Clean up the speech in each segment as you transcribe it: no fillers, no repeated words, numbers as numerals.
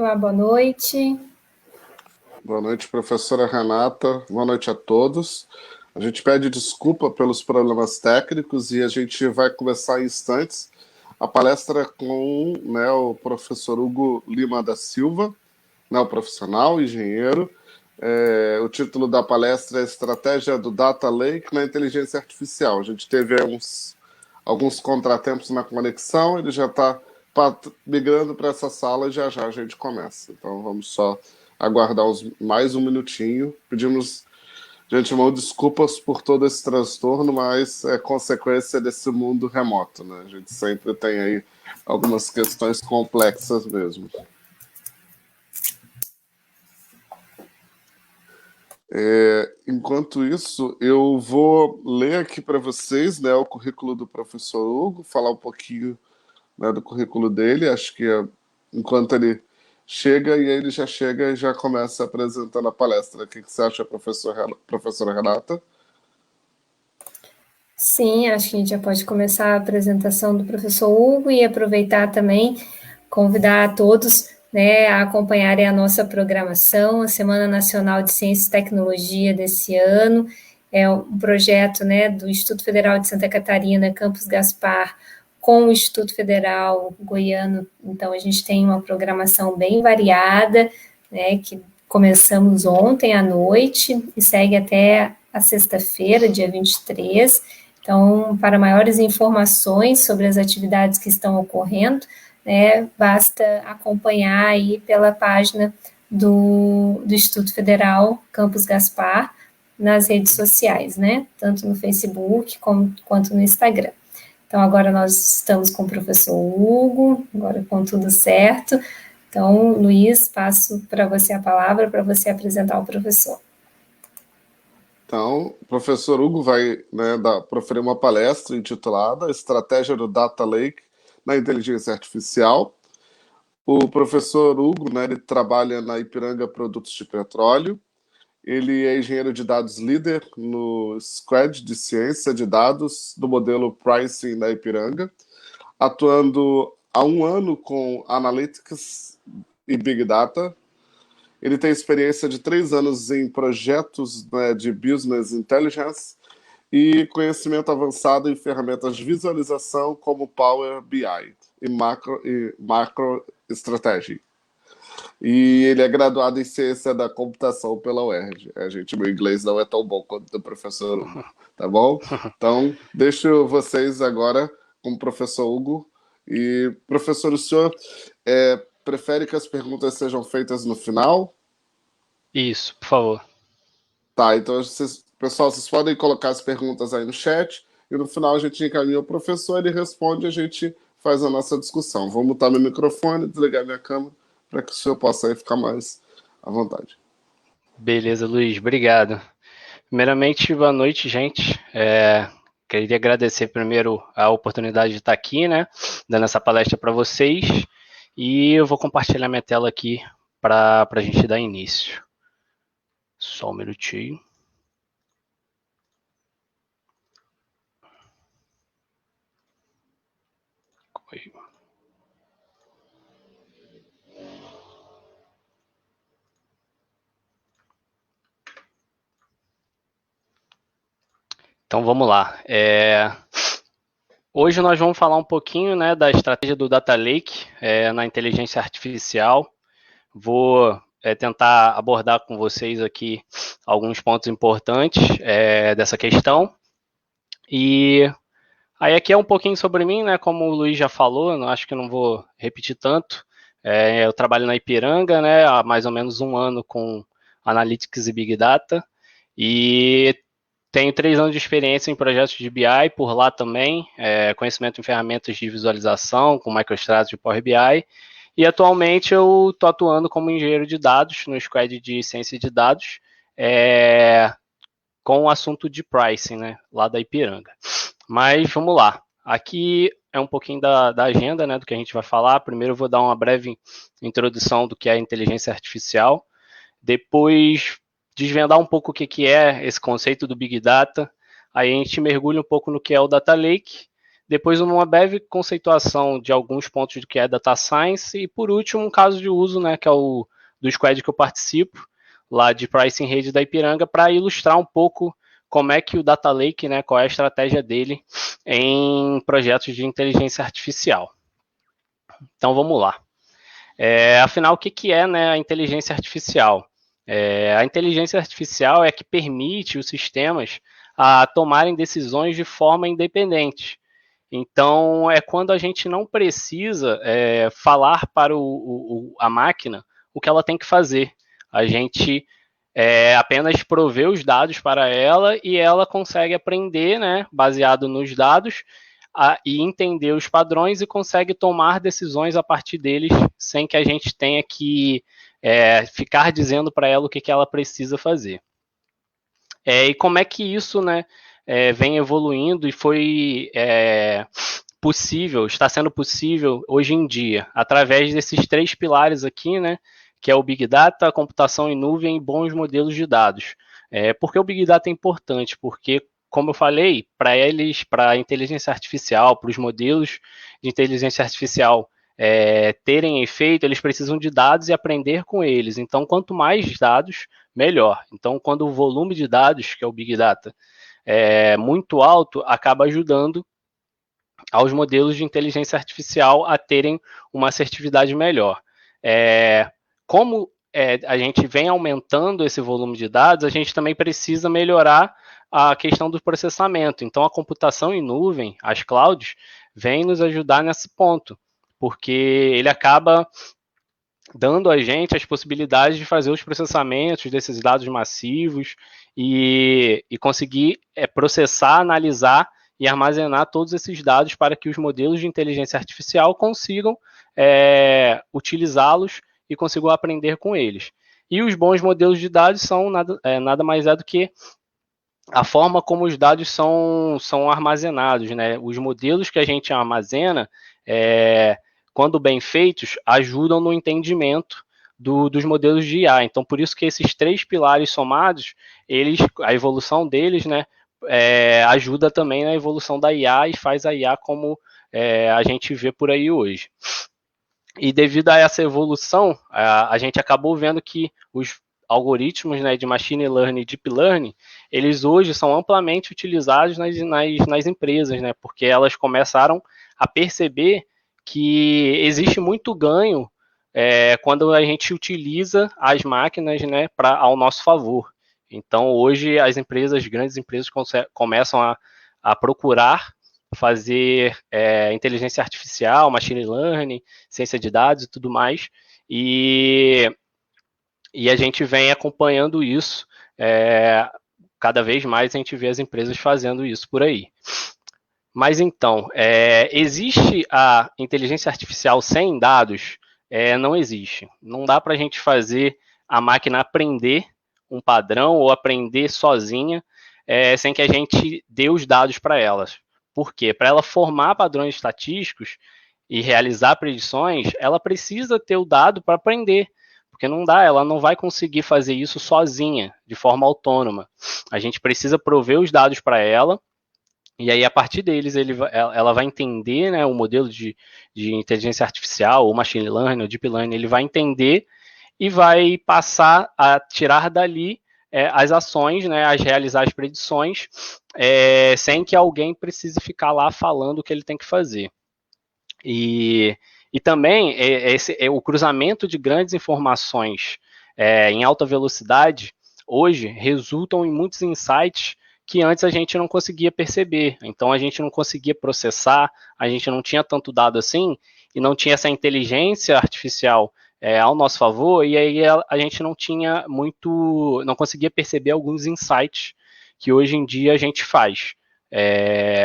Olá, boa noite. Boa noite, professora Renata. Boa noite a todos. A gente pede desculpa pelos problemas técnicos e a gente vai começar em instantes a palestra com o professor Hugo Lima da Silva, profissional, engenheiro. O título da palestra é Estratégia do Data Lake na Inteligência Artificial. A gente teve alguns contratempos na conexão, ele já está migrando para essa sala e já a gente começa. Então vamos só aguardar mais um minutinho. Pedimos de antemão desculpas por todo esse transtorno, mas é consequência desse mundo remoto, né? A gente sempre tem aí algumas questões complexas mesmo. Enquanto isso, eu vou ler aqui para vocês, o currículo do professor Hugo, falar um pouquinho, do currículo dele. Acho que enquanto ele chega, e aí ele já chega e já começa apresentando a palestra. O que você acha, professora Renata? Sim, acho que a gente já pode começar a apresentação do professor Hugo e aproveitar também, convidar a todos a acompanharem a nossa programação, a Semana Nacional de Ciência e Tecnologia desse ano. É um projeto do Instituto Federal de Santa Catarina, Campus Gaspar, com o Instituto Federal Goiano. Então, a gente tem uma programação bem variada, que começamos ontem à noite e segue até a sexta-feira, dia 23. Então, para maiores informações sobre as atividades que estão ocorrendo, basta acompanhar aí pela página do Instituto Federal Campus Gaspar nas redes sociais, tanto no Facebook quanto no Instagram. Então, agora nós estamos com o professor Hugo, agora com tudo certo. Então, Luiz, passo para você a palavra para você apresentar o professor. Então, o professor Hugo vai proferir uma palestra intitulada Estratégia do Data Lake na Inteligência Artificial. O professor Hugo ele trabalha na Ipiranga Produtos de Petróleo. Ele é engenheiro de dados líder no Squad de Ciência de Dados do modelo Pricing da Ipiranga, atuando há 1 ano com Analytics e Big Data. Ele tem experiência de 3 anos em projetos de Business Intelligence e conhecimento avançado em ferramentas de visualização como Power BI e MicroStrategy. E ele é graduado em Ciência da Computação pela UERJ. Meu inglês não é tão bom quanto o do professor Hugo, tá bom? Então, deixo vocês agora com o professor Hugo. E, professor, o senhor prefere que as perguntas sejam feitas no final? Isso, por favor. Tá, então, pessoal, vocês podem colocar as perguntas aí no chat e no final a gente encaminha o professor, ele responde e a gente faz a nossa discussão. Vou mutar meu microfone, desligar minha câmera para que o senhor possa aí ficar mais à vontade. Beleza, Luiz, obrigado. Primeiramente, boa noite, gente. Queria agradecer primeiro a oportunidade de estar aqui, dando essa palestra para vocês. E eu vou compartilhar minha tela aqui para a gente dar início. Só um minutinho. Então vamos lá. Hoje nós vamos falar um pouquinho da estratégia do Data Lake na inteligência artificial. Vou tentar abordar com vocês aqui alguns pontos importantes dessa questão. E aí aqui é um pouquinho sobre mim, como o Luiz já falou, acho que eu não vou repetir tanto. Eu trabalho na Ipiranga, há mais ou menos 1 ano com Analytics e Big Data. E tenho 3 anos de experiência em projetos de BI por lá também, conhecimento em ferramentas de visualização, com MicroStrategy e Power BI. E atualmente eu estou atuando como engenheiro de dados no Squad de Ciência de Dados, com o assunto de pricing, lá da Ipiranga. Mas vamos lá. Aqui é um pouquinho da agenda, do que a gente vai falar. Primeiro eu vou dar uma breve introdução do que é inteligência artificial. Depois desvendar um pouco o que é esse conceito do Big Data. Aí a gente mergulha um pouco no que é o Data Lake. depois uma breve conceituação de alguns pontos do que é Data Science, e por último um caso de uso, né, que é o do squad que eu participo, lá de Pricing Rede da Ipiranga, para ilustrar um pouco como é que o Data Lake, né, qual é a estratégia dele em projetos de inteligência artificial. Então vamos lá. Afinal, o que é, né, a inteligência artificial? A inteligência artificial é a que permite os sistemas a tomarem decisões de forma independente. Então, é quando a gente não precisa falar para a máquina o que ela tem que fazer. A gente apenas provê os dados para ela e ela consegue aprender, né, baseado nos dados, e entender os padrões e consegue tomar decisões a partir deles sem que a gente tenha que ficar dizendo para ela o que ela precisa fazer. E como é que isso, né, vem evoluindo e foi possível, está sendo possível hoje em dia, através desses 3 pilares aqui, né, que é o Big Data, a computação em nuvem e bons modelos de dados. Por que o Big Data é importante? Porque, como eu falei, para a inteligência artificial, para os modelos de inteligência artificial terem efeito, eles precisam de dados e aprender com eles. Então, quanto mais dados, melhor. Então, quando o volume de dados, que é o Big Data, é muito alto, acaba ajudando aos modelos de inteligência artificial a terem uma assertividade melhor. Como a gente vem aumentando esse volume de dados, a gente também precisa melhorar a questão do processamento. Então, a computação em nuvem, as clouds, vem nos ajudar nesse ponto, porque ele acaba dando a gente as possibilidades de fazer os processamentos desses dados massivos e conseguir processar, analisar e armazenar todos esses dados para que os modelos de inteligência artificial consigam utilizá-los e consigam aprender com eles. E os bons modelos de dados são nada mais do que a forma como os dados são armazenados, né? Os modelos que a gente armazena, quando bem feitos, ajudam no entendimento dos modelos de IA. Então, por isso que esses 3 pilares somados, a evolução deles, né, ajuda também na evolução da IA e faz a IA como a gente vê por aí hoje. E devido a essa evolução, a gente acabou vendo que os algoritmos, né, de Machine Learning e Deep Learning, eles hoje são amplamente utilizados nas empresas, né, porque elas começaram a perceber que existe muito ganho quando a gente utiliza as máquinas, né, ao nosso favor. Então, hoje, as grandes empresas começam a procurar fazer inteligência artificial, machine learning, ciência de dados e tudo mais, e a gente vem acompanhando isso, cada vez mais a gente vê as empresas fazendo isso por aí. Mas então, existe a inteligência artificial sem dados? Não existe. Não dá para a gente fazer a máquina aprender um padrão ou aprender sozinha sem que a gente dê os dados para elas. Por quê? Para ela formar padrões estatísticos e realizar predições, ela precisa ter o dado para aprender. Porque não dá, ela não vai conseguir fazer isso sozinha, de forma autônoma. A gente precisa prover os dados para ela, e aí, a partir deles, ela vai entender, né, o modelo de inteligência artificial, ou machine learning, ou deep learning, ele vai entender e vai passar a tirar dali as ações, né, a realizar as predições, sem que alguém precise ficar lá falando o que ele tem que fazer. E também o cruzamento de grandes informações em alta velocidade, hoje, resultam em muitos insights que antes a gente não conseguia perceber. Então, a gente não conseguia processar, a gente não tinha tanto dado assim, e não tinha essa inteligência artificial ao nosso favor, e aí a gente não conseguia perceber alguns insights que hoje em dia a gente faz.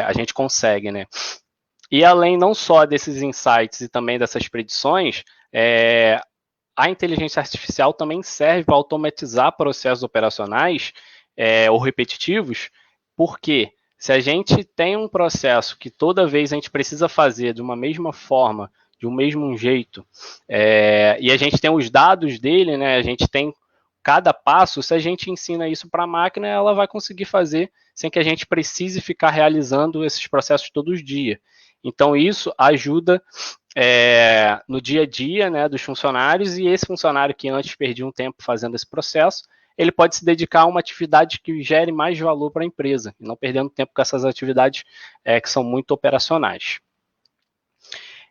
A gente consegue, né? E além não só desses insights e também dessas predições, a inteligência artificial também serve para automatizar processos operacionais ou repetitivos, porque se a gente tem um processo que toda vez a gente precisa fazer de uma mesma forma, de um mesmo jeito, e a gente tem os dados dele, né, a gente tem cada passo, se a gente ensina isso para a máquina, ela vai conseguir fazer sem que a gente precise ficar realizando esses processos todos os dias. Então, isso ajuda no dia a dia, né, dos funcionários, e esse funcionário que antes perdia um tempo fazendo esse processo, ele pode se dedicar a uma atividade que gere mais valor para a empresa, e não perdendo tempo com essas atividades que são muito operacionais.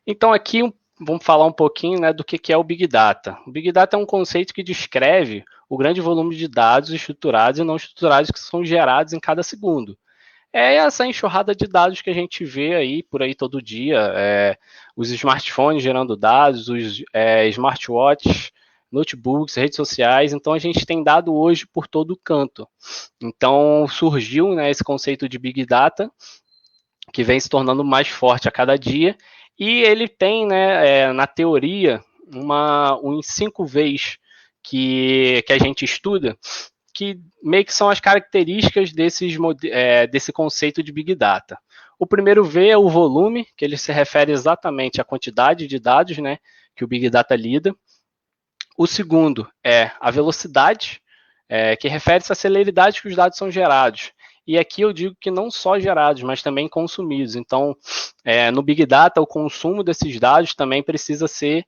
Então, aqui vamos falar um pouquinho, né, do que é o Big Data. O Big Data é um conceito que descreve o grande volume de dados estruturados e não estruturados que são gerados em cada segundo. É essa enxurrada de dados que a gente vê aí por aí todo dia, os smartphones gerando dados, os smartwatches, notebooks, redes sociais. Então, a gente tem dado hoje por todo canto. Então, surgiu, né, esse conceito de Big Data, que vem se tornando mais forte a cada dia, e ele tem, né, na teoria, uns 5 Vs que a gente estuda, que meio que são as características desse conceito de Big Data. O primeiro V é o volume, que ele se refere exatamente à quantidade de dados, né, que o Big Data lida. O segundo é a velocidade, que refere-se à celeridade que os dados são gerados. E aqui eu digo que não só gerados, mas também consumidos. Então, no Big Data, o consumo desses dados também precisa ser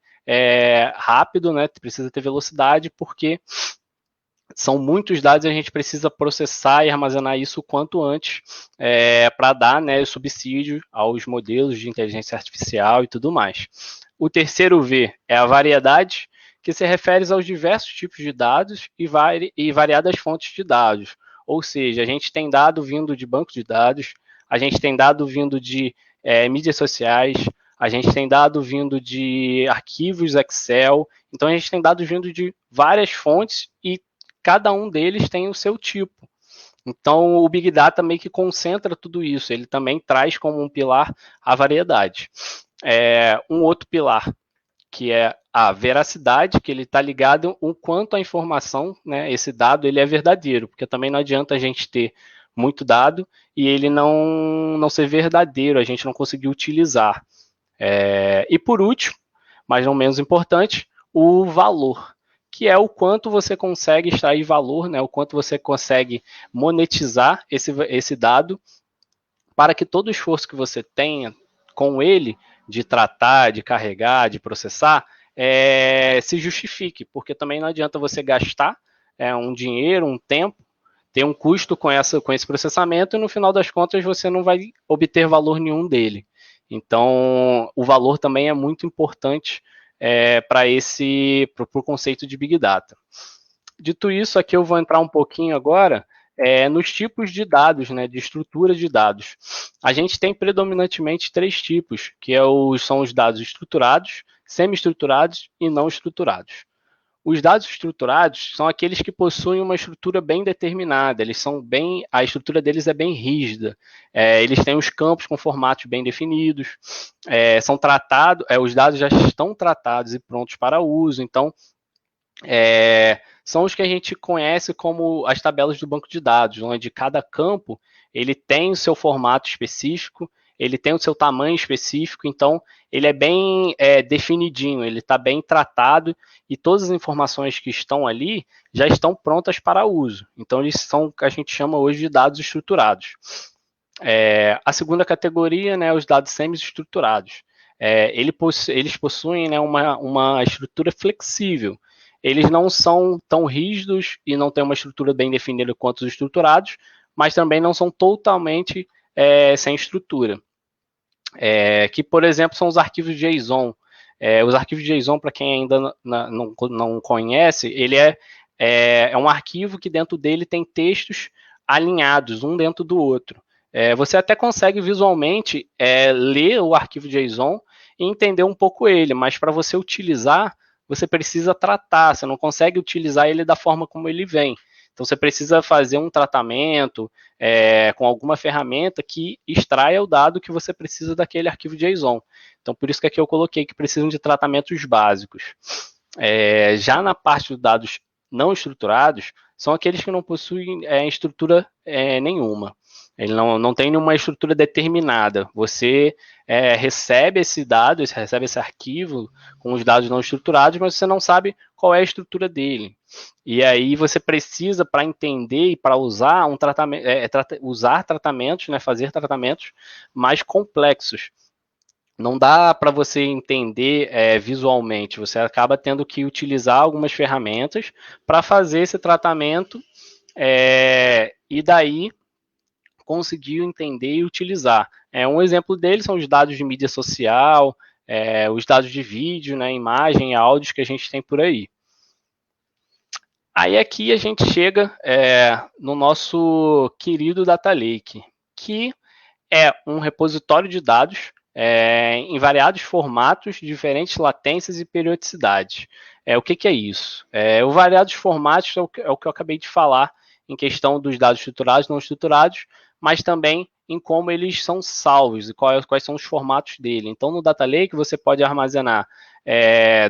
rápido, né, precisa ter velocidade, porque são muitos dados e a gente precisa processar e armazenar isso o quanto antes para dar, né, subsídio aos modelos de inteligência artificial e tudo mais. O terceiro V é a variedade, que se refere aos diversos tipos de dados e variadas fontes de dados. Ou seja, a gente tem dado vindo de banco de dados, a gente tem dado vindo de mídias sociais, a gente tem dado vindo de arquivos Excel, então a gente tem dado vindo de várias fontes e cada um deles tem o seu tipo. Então, o Big Data meio que concentra tudo isso. Ele também traz como um pilar a variedade. Um outro pilar, que é a veracidade, que ele está ligado o quanto a informação, né, esse dado, ele é verdadeiro, porque também não adianta a gente ter muito dado e ele não ser verdadeiro, a gente não conseguir utilizar. E por último, mas não menos importante, o valor, que é o quanto você consegue extrair valor, né, o quanto você consegue monetizar esse dado para que todo o esforço que você tenha com ele, de tratar, de carregar, de processar, se justifique, porque também não adianta você gastar um dinheiro, um tempo, ter um custo com esse processamento e no final das contas você não vai obter valor nenhum dele. Então, o valor também é muito importante para o conceito de Big Data. Dito isso, aqui eu vou entrar um pouquinho agora nos tipos de dados, né, de estrutura de dados. A gente tem predominantemente 3 tipos, que são os dados estruturados, semi-estruturados e não estruturados. Os dados estruturados são aqueles que possuem uma estrutura bem determinada, a estrutura deles é bem rígida, eles têm os campos com formatos bem definidos, são tratados, os dados já estão tratados e prontos para uso, então são os que a gente conhece como as tabelas do banco de dados, onde cada campo ele tem o seu formato específico, ele tem o seu tamanho específico, então ele é bem definidinho, ele está bem tratado e todas as informações que estão ali já estão prontas para uso. Então eles são o que a gente chama hoje de dados estruturados. A segunda categoria, né, os dados semi-estruturados. Eles possuem, né, uma estrutura flexível. Eles não são tão rígidos e não têm uma estrutura bem definida quanto os estruturados, mas também não são totalmente sem estrutura. Que, por exemplo, são os arquivos JSON. Os arquivos JSON, para quem ainda não conhece, ele é um arquivo que dentro dele tem textos alinhados, um dentro do outro. Você até consegue visualmente ler o arquivo JSON e entender um pouco ele, mas para você utilizar, você precisa tratar, você não consegue utilizar ele da forma como ele vem. Então, você precisa fazer um tratamento com alguma ferramenta que extraia o dado que você precisa daquele arquivo JSON. Então, por isso que aqui eu coloquei que precisam de tratamentos básicos. Já na parte dos dados não estruturados, são aqueles que não possuem estrutura nenhuma. Ele não tem nenhuma estrutura determinada. Você recebe esse arquivo com os dados não estruturados, mas você não sabe qual é a estrutura dele. E aí você precisa, para entender e para usar um tratamento, usar tratamentos, né, fazer tratamentos mais complexos. Não dá para você entender visualmente, você acaba tendo que utilizar algumas ferramentas para fazer esse tratamento e daí conseguir entender e utilizar. Um exemplo deles são os dados de mídia social, os dados de vídeo, né, imagem, áudios que a gente tem por aí. Aí aqui a gente chega no nosso querido Data Lake, que é um repositório de dados em variados formatos, diferentes latências e periodicidades. O que é isso? Os variados formatos é o que eu acabei de falar em questão dos dados estruturados e não estruturados, mas também em como eles são salvos e quais são os formatos dele. Então, no Data Lake, você pode armazenar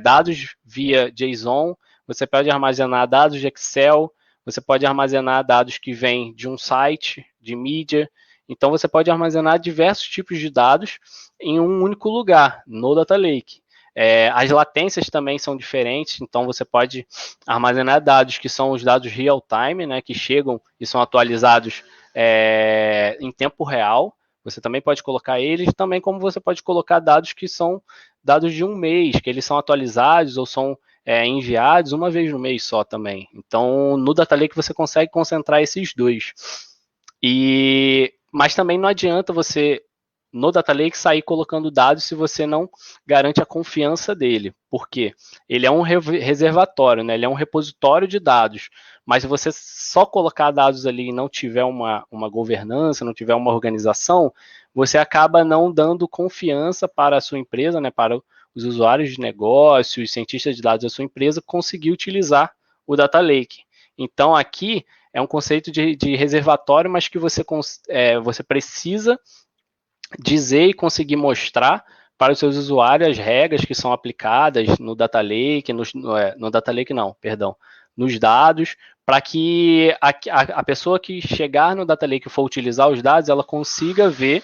dados via JSON, você pode armazenar dados de Excel, você pode armazenar dados que vêm de um site, de mídia. Então, você pode armazenar diversos tipos de dados em um único lugar, no Data Lake. As latências também são diferentes, então você pode armazenar dados que são os dados real-time, né, que chegam e são atualizados em tempo real. Você também pode colocar eles, também como você pode colocar dados que são dados de um mês, que eles são atualizados ou são enviados uma vez no mês só também. Então, no Data Lake você consegue concentrar esses dois. Mas também não adianta você, no Data Lake, sair colocando dados se você não garante a confiança dele. Por quê? Ele é um reservatório, né? Ele é um repositório de dados. Mas se você só colocar dados ali e não tiver uma governança, não tiver uma organização, você acaba não dando confiança para a sua empresa, né? Para os usuários de negócio, os cientistas de dados da sua empresa, conseguir utilizar o Data Lake. Então, aqui é um conceito de reservatório, mas que você precisa dizer e conseguir mostrar para os seus usuários as regras que são aplicadas no Data Lake, no Data Lake não, perdão, nos dados, para que a pessoa que chegar no Data Lake e for utilizar os dados, ela consiga ver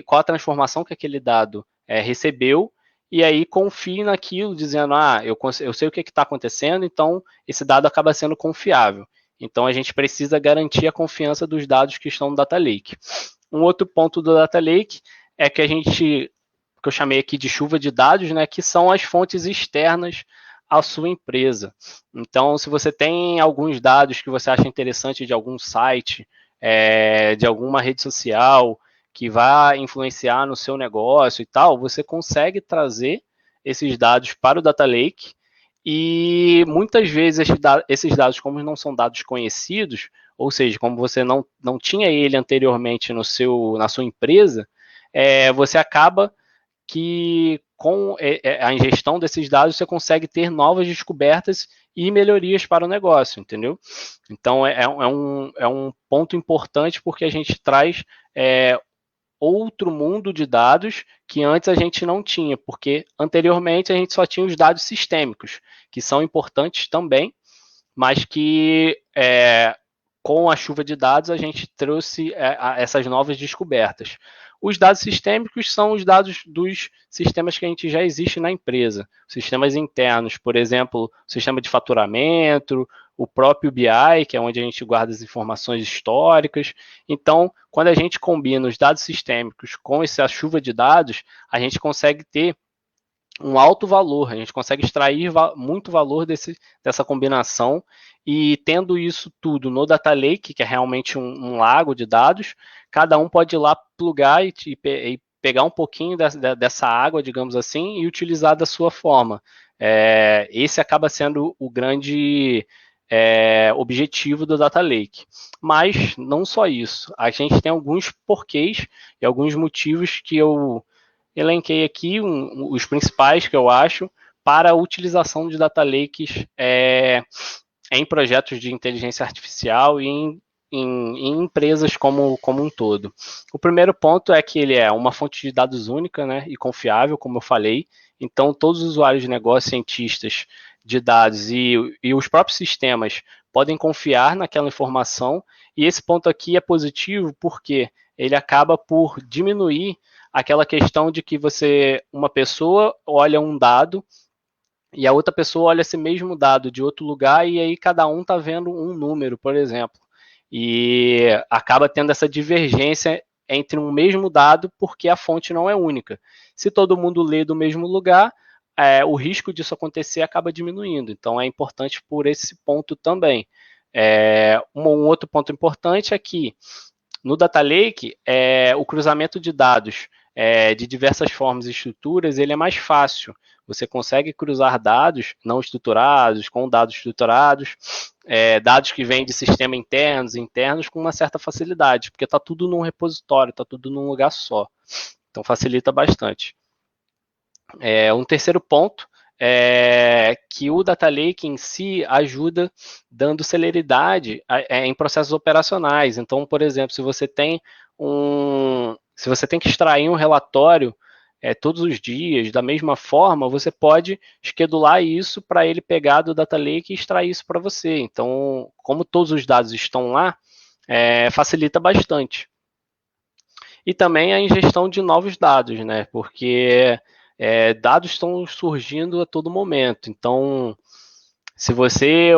qual a transformação que aquele dado recebeu, e aí confie naquilo, dizendo, eu sei o que está acontecendo, então esse dado acaba sendo confiável. Então a gente precisa garantir a confiança dos dados que estão no Data Lake. Um outro ponto do Data Lake é que que eu chamei aqui de chuva de dados, né, que são as fontes externas à sua empresa. Então, se você tem alguns dados que você acha interessante de algum site, de alguma rede social, que vai influenciar no seu negócio e tal, você consegue trazer esses dados para o Data Lake e muitas vezes esses dados, como não são dados conhecidos, ou seja, como você não tinha ele anteriormente na sua empresa, você acaba que com a ingestão desses dados você consegue ter novas descobertas e melhorias para o negócio, entendeu? Então é um ponto importante porque a gente traz outro mundo de dados que antes a gente não tinha, porque anteriormente a gente só tinha os dados sistêmicos, que são importantes também, mas que com a chuva de dados a gente trouxe essas novas descobertas. Os dados sistêmicos são os dados dos sistemas que a gente já existe na empresa, sistemas internos, por exemplo, o sistema de faturamento, o próprio BI, que é onde a gente guarda as informações históricas. Então, quando a gente combina os dados sistêmicos com essa chuva de dados, a gente consegue ter um alto valor, a gente consegue extrair muito valor dessa combinação, e tendo isso tudo no Data Lake, que é realmente um lago de dados, cada um pode ir lá plugar e pegar um pouquinho dessa água, digamos assim, e utilizar da sua forma. Esse acaba sendo o grande objetivo do Data Lake. Mas não só isso, a gente tem alguns porquês e alguns motivos que eu elenquei aqui, os principais que eu acho, para a utilização de Data Lakes em projetos de inteligência artificial e em empresas como um todo. O primeiro ponto é que ele é uma fonte de dados única, né, e confiável, como eu falei. Então, todos os usuários de negócio, cientistas de dados e os próprios sistemas podem confiar naquela informação. E esse ponto aqui é positivo porque ele acaba por diminuir aquela questão de que uma pessoa olha um dado e a outra pessoa olha esse mesmo dado de outro lugar e aí cada um está vendo um número, por exemplo. E acaba tendo essa divergência entre um mesmo dado porque a fonte não é única. Se todo mundo lê do mesmo lugar, o risco disso acontecer acaba diminuindo. Então é importante por esse ponto também. Um outro ponto importante é que no Data Lake, o cruzamento de dados de diversas formas e estruturas ele é mais fácil. Você consegue cruzar dados não estruturados com dados estruturados, dados que vêm de sistemas internos com uma certa facilidade, porque está tudo num repositório, está tudo num lugar só. Então facilita bastante. Um terceiro ponto é que o Data Lake em si ajuda dando celeridade em processos operacionais. Então, por exemplo, se você tem que extrair um relatório todos os dias, da mesma forma, você pode schedular isso para ele pegar do Data Lake e extrair isso para você. Então, como todos os dados estão lá, facilita bastante. E também a ingestão de novos dados, né? Porque dados estão surgindo a todo momento. Então, se você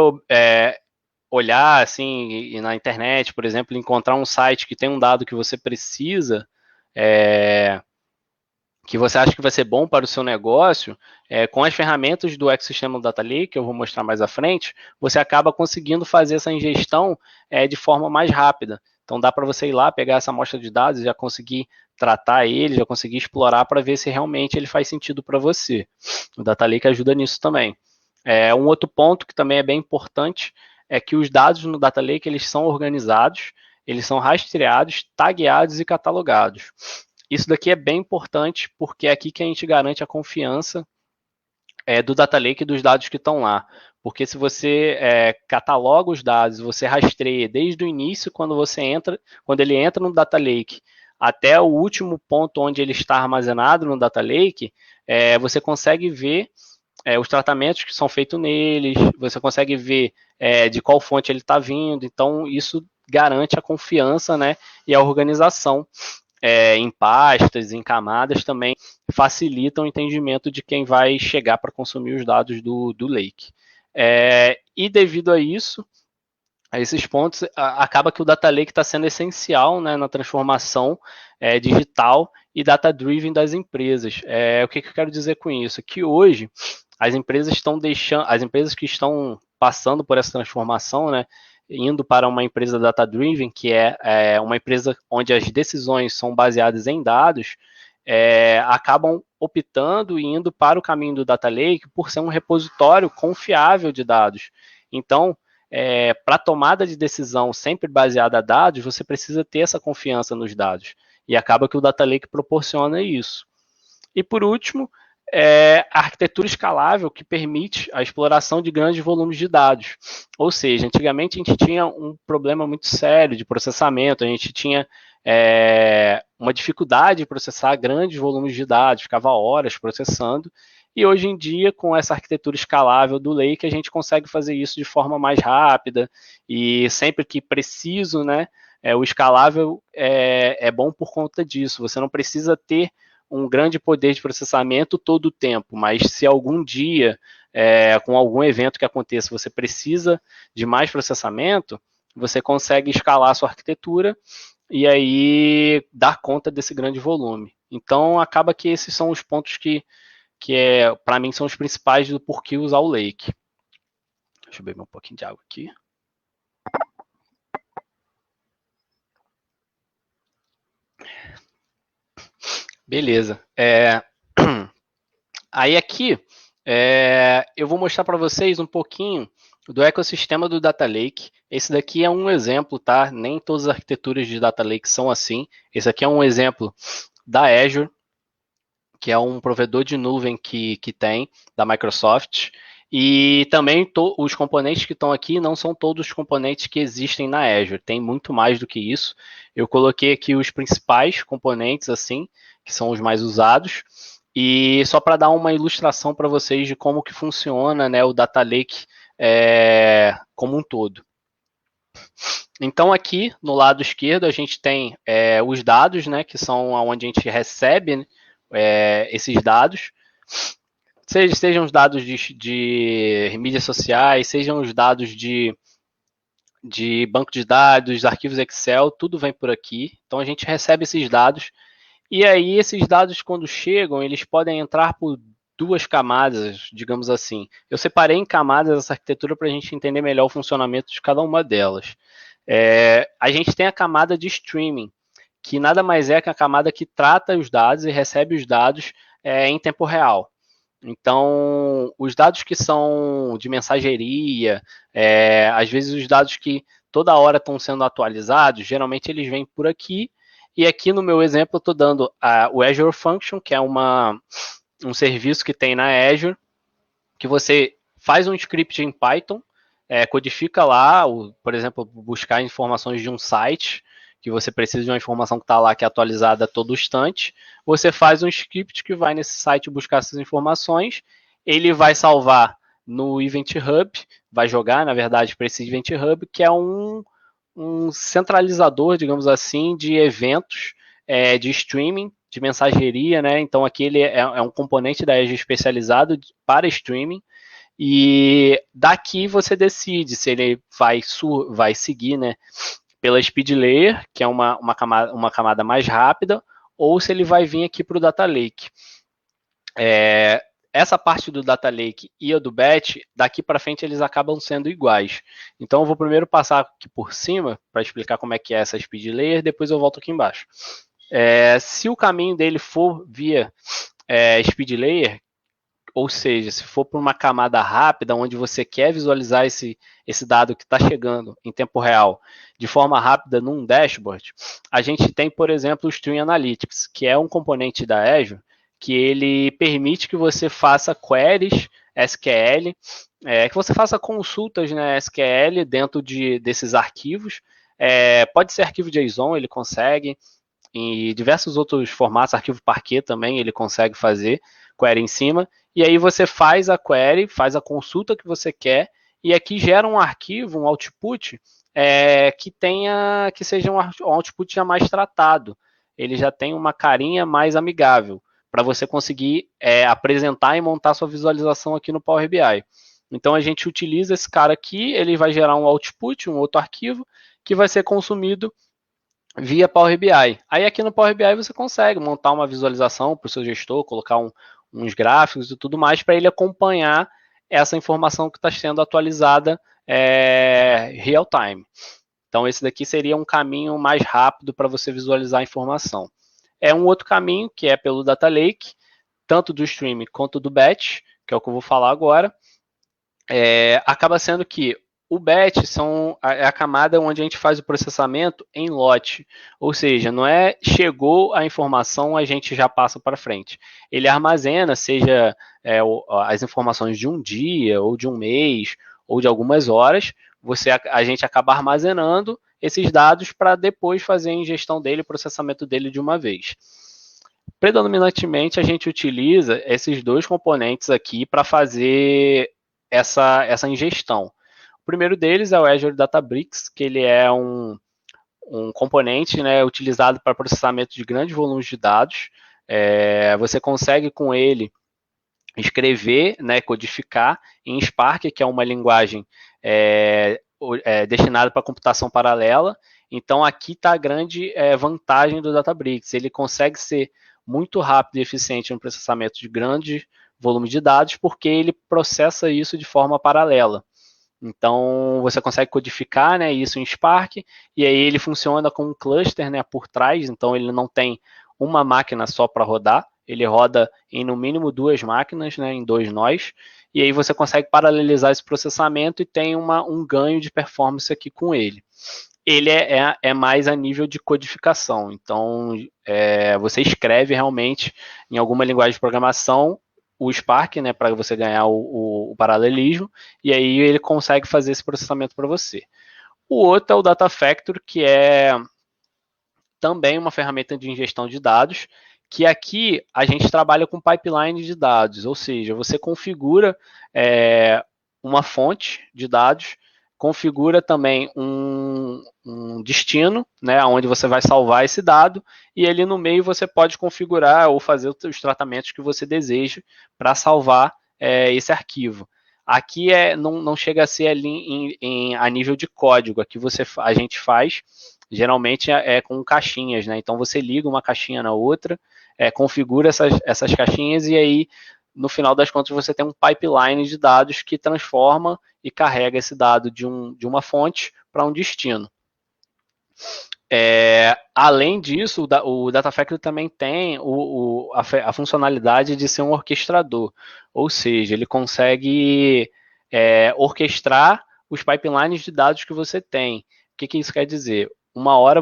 olhar assim na internet, por exemplo, encontrar um site que tem um dado que você precisa, que você acha que vai ser bom para o seu negócio, com as ferramentas do ecossistema Data Lake, que eu vou mostrar mais à frente, você acaba conseguindo fazer essa ingestão de forma mais rápida. Então dá para você ir lá, pegar essa amostra de dados e já conseguir tratar ele, já conseguir explorar para ver se realmente ele faz sentido para você. O Data Lake ajuda nisso também. Um outro ponto que também é bem importante é que os dados no Data Lake eles são organizados, eles são rastreados, tagueados e catalogados. Isso daqui é bem importante porque é aqui que a gente garante a confiança do Data Lake e dos dados que estão lá. Porque se você cataloga os dados, você rastreia desde o início, quando ele entra no Data Lake, até o último ponto onde ele está armazenado no Data Lake, você consegue ver os tratamentos que são feitos neles, você consegue ver de qual fonte ele está vindo. Então, isso garante a confiança, né, e a organização em pastas, em camadas, também facilitam o entendimento de quem vai chegar para consumir os dados do Lake. E devido a isso, a esses pontos, acaba que o Data Lake está sendo essencial, né, na transformação digital e data-driven das empresas. O que eu quero dizer com isso? Que hoje as empresas que estão passando por essa transformação, né, indo para uma empresa data-driven, que é uma empresa onde as decisões são baseadas em dados, acabam optando e indo para o caminho do Data Lake por ser um repositório confiável de dados. Então, para tomada de decisão sempre baseada em dados, você precisa ter essa confiança nos dados. E acaba que o Data Lake proporciona isso. E por último, a arquitetura escalável que permite a exploração de grandes volumes de dados. Ou seja, antigamente a gente tinha um problema muito sério de processamento, a gente tinha uma dificuldade de processar grandes volumes de dados, ficava horas processando, e hoje em dia, com essa arquitetura escalável do Lake, a gente consegue fazer isso de forma mais rápida, e sempre que preciso, né, o escalável é bom por conta disso, você não precisa ter um grande poder de processamento todo o tempo, mas se algum dia, com algum evento que aconteça, você precisa de mais processamento, você consegue escalar a sua arquitetura e aí dar conta desse grande volume. Então, acaba que esses são os pontos que para mim, são os principais do porquê usar o Lake. Deixa eu beber um pouquinho de água aqui. Beleza. Aí aqui, eu vou mostrar para vocês um pouquinho do ecossistema do Data Lake. Esse daqui é um exemplo, tá? Nem todas as arquiteturas de Data Lake são assim. Esse aqui é um exemplo da Azure, que é um provedor de nuvem que tem, da Microsoft. E também os componentes que estão aqui não são todos os componentes que existem na Azure. Tem muito mais do que isso. Eu coloquei aqui os principais componentes, assim, que são os mais usados. E só para dar uma ilustração para vocês de como que funciona, né, o Data Lake como um todo. Então aqui no lado esquerdo a gente tem os dados, né, que são onde a gente recebe esses dados. sejam os dados de mídias sociais, sejam os dados de banco de dados, arquivos Excel, tudo vem por aqui. Então a gente recebe esses dados e aí esses dados quando chegam, eles podem entrar por duas camadas, digamos assim. Eu separei em camadas essa arquitetura para a gente entender melhor o funcionamento de cada uma delas. A gente tem a camada de streaming, que nada mais é que a camada que trata os dados e recebe os dados em tempo real. Então, os dados que são de mensageria, às vezes os dados que toda hora estão sendo atualizados, geralmente eles vêm por aqui. E aqui no meu exemplo eu estou dando o Azure Function, que é um serviço que tem na Azure, que você faz um script em Python, codifica lá, por exemplo, buscar informações de um site, que você precisa de uma informação que está lá, que é atualizada a todo instante. Você faz um script que vai nesse site buscar essas informações, ele vai salvar no Event Hub, vai jogar, na verdade, para esse Event Hub, que é um centralizador, digamos assim, de eventos de streaming, de mensageria, né? Então aqui ele é um componente da Azure especializado para streaming, e daqui você decide se ele vai seguir, né, pela speed layer, que é uma camada mais rápida, ou se ele vai vir aqui para o Data Lake. Essa parte do Data Lake e a do Batch, daqui para frente eles acabam sendo iguais. Então eu vou primeiro passar aqui por cima para explicar como é que é essa speed layer, depois eu volto aqui embaixo. Se o caminho dele for via speed layer, ou seja, se for para uma camada rápida, onde você quer visualizar esse dado que está chegando em tempo real de forma rápida num dashboard, a gente tem, por exemplo, o Stream Analytics, que é um componente da Azure, que ele permite que você faça queries SQL, que você faça consultas, né, SQL dentro desses arquivos. Pode ser arquivo JSON, ele consegue, em diversos outros formatos, arquivo Parquet também ele consegue fazer query em cima, e aí você faz a query, faz a consulta que você quer, e aqui gera um arquivo, um output, que seja um output já mais tratado. Ele já tem uma carinha mais amigável, para você conseguir apresentar e montar sua visualização aqui no Power BI. Então a gente utiliza esse cara aqui, ele vai gerar um output, um outro arquivo, que vai ser consumido via Power BI. Aí aqui no Power BI você consegue montar uma visualização para o seu gestor, colocar uns gráficos e tudo mais para ele acompanhar essa informação que está sendo atualizada real time. Então esse daqui seria um caminho mais rápido para você visualizar a informação. Um outro caminho que é pelo Data Lake, tanto do Stream quanto do Batch, que é o que eu vou falar agora, acaba sendo que o batch é a camada onde a gente faz o processamento em lote, ou seja, não chegou a informação, a gente já passa para frente. Ele armazena, seja as informações de um dia, ou de um mês, ou de algumas horas, a gente acaba armazenando esses dados para depois fazer a ingestão dele, o processamento dele de uma vez. Predominantemente, a gente utiliza esses dois componentes aqui para fazer essa ingestão. O primeiro deles é o Azure Databricks, que ele é um componente, né, utilizado para processamento de grandes volumes de dados. Você consegue com ele escrever, né, codificar em Spark, que é uma linguagem destinada para computação paralela. Então aqui está a grande vantagem do Databricks. Ele consegue ser muito rápido e eficiente no processamento de grande volume de dados, porque ele processa isso de forma paralela. Então, você consegue codificar, né, isso em Spark, e aí ele funciona com um cluster, né, por trás, então ele não tem uma máquina só para rodar, ele roda em no mínimo duas máquinas, né, em dois nós, e aí você consegue paralelizar esse processamento e tem um ganho de performance aqui com ele. Ele é mais a nível de codificação, então você escreve realmente em alguma linguagem de programação o Spark, né, para você ganhar o paralelismo, e aí ele consegue fazer esse processamento para você. O outro é o Data Factory, que é também uma ferramenta de ingestão de dados, que aqui a gente trabalha com pipeline de dados, ou seja, você configura uma fonte de dados configura também um destino, né, onde você vai salvar esse dado, e ali no meio você pode configurar ou fazer os tratamentos que você deseja para salvar esse arquivo. Aqui não chega a ser ali a nível de código, aqui a gente faz, geralmente com caixinhas, né? Então você liga uma caixinha na outra, configura essas caixinhas e aí, no final das contas, você tem um pipeline de dados que transforma e carrega esse dado de uma fonte para um destino. Além disso, o Data Factory também tem a funcionalidade de ser um orquestrador, ou seja, ele consegue orquestrar os pipelines de dados que você tem. O que isso quer dizer? Uma hora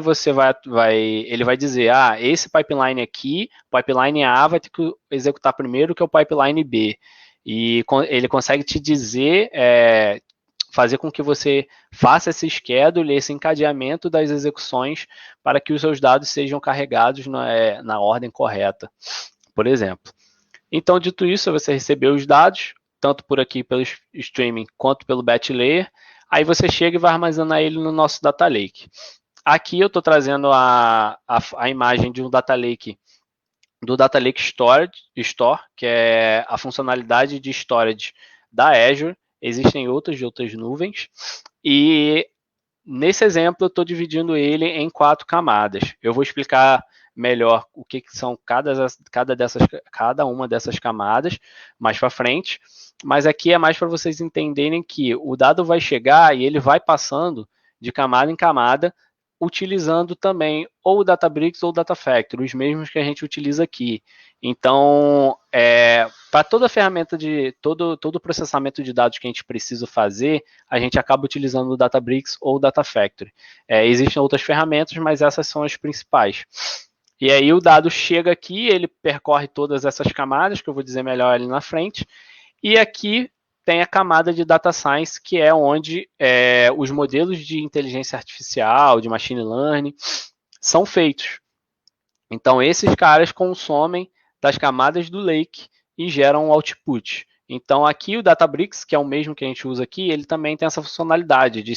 ele vai dizer, esse pipeline aqui, o pipeline A vai ter que executar primeiro que é o pipeline B. E ele consegue te dizer, fazer com que você faça esse schedule, esse encadeamento das execuções para que os seus dados sejam carregados na ordem correta, por exemplo. Então, dito isso, você recebeu os dados, tanto por aqui pelo streaming quanto pelo batch layer, aí você chega e vai armazenar ele no nosso Data Lake. Aqui eu estou trazendo a imagem de um Data Lake, do Data Lake Store, que é a funcionalidade de storage da Azure. Existem outras nuvens, e nesse exemplo eu estou dividindo ele em 4 camadas. Eu vou explicar melhor o que são cada uma dessas camadas mais para frente, mas aqui é mais para vocês entenderem que o dado vai chegar e ele vai passando de camada em camada, utilizando também ou o Databricks ou o Data Factory, os mesmos que a gente utiliza aqui. Então, para toda a ferramenta todo o processamento de dados que a gente precisa fazer, a gente acaba utilizando o Databricks ou o Data Factory. Existem outras ferramentas, mas essas são as principais. E aí o dado chega aqui, ele percorre todas essas camadas, que eu vou dizer melhor ali na frente, e aqui tem a camada de Data Science, que é onde os modelos de inteligência artificial, de machine learning, são feitos. Então, esses caras consomem das camadas do Lake e geram um output. Então, aqui o Databricks, que é o mesmo que a gente usa aqui, ele também tem essa funcionalidade de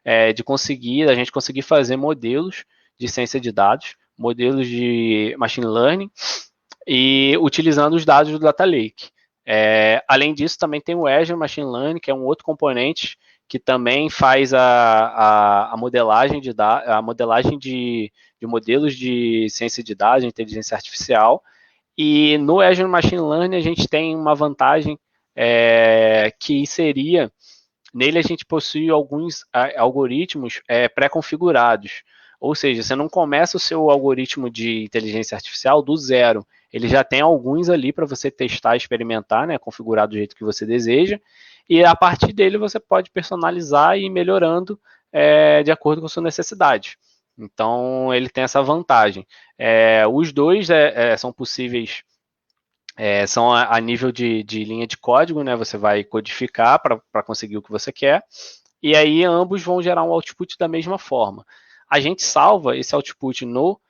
a gente conseguir fazer modelos de ciência de dados, modelos de machine learning, e utilizando os dados do Data Lake. Além disso, também tem o Azure Machine Learning, que é um outro componente que também faz a modelagem de modelos de ciência de dados, de inteligência artificial. E no Azure Machine Learning a gente tem uma vantagem que seria, nele a gente possui alguns algoritmos pré-configurados. Ou seja, você não começa o seu algoritmo de inteligência artificial do zero. Ele já tem alguns ali para você testar, experimentar, né, configurar do jeito que você deseja, e a partir dele você pode personalizar e ir melhorando de acordo com a sua necessidade. Então, ele tem essa vantagem. Os dois são possíveis, são a nível de linha de código, né, você vai codificar para conseguir o que você quer, e aí ambos vão gerar um output da mesma forma. A gente salva esse output no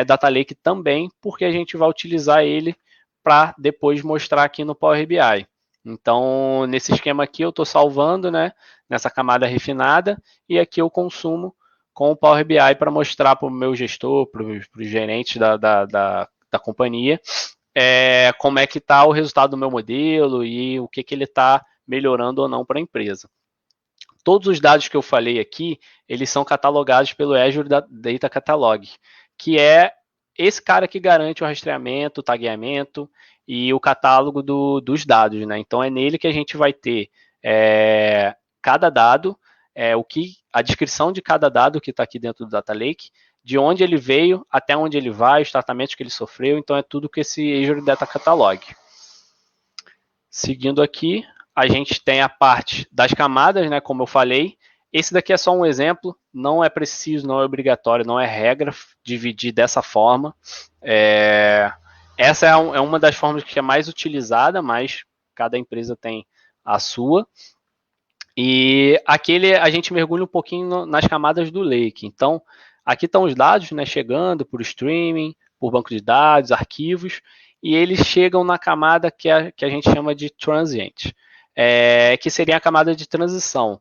Data Lake também, porque a gente vai utilizar ele para depois mostrar aqui no Power BI. Então, nesse esquema aqui, eu estou salvando, né, nessa camada refinada, e aqui eu consumo com o Power BI para mostrar para o meu gestor, para os gerentes da companhia, como é que está o resultado do meu modelo e o que ele está melhorando ou não para a empresa. Todos os dados que eu falei aqui, eles são catalogados pelo Azure Data Catalog, que é esse cara que garante o rastreamento, o tagueamento e o catálogo dos dados, né? Então, é nele que a gente vai ter cada dado, a descrição de cada dado que está aqui dentro do Data Lake, de onde ele veio, até onde ele vai, os tratamentos que ele sofreu. Então, é tudo que esse Azure Data Catalog. Seguindo aqui, a gente tem a parte das camadas, né, como eu falei. Esse daqui é só um exemplo, não é preciso, não é obrigatório, não é regra dividir dessa forma. Essa é uma das formas que é mais utilizada, mas cada empresa tem a sua. E aqui a gente mergulha um pouquinho nas camadas do Lake. Então, aqui estão os dados, né, chegando por streaming, por banco de dados, arquivos, e eles chegam na camada que a gente chama de transient, que seria a camada de transição.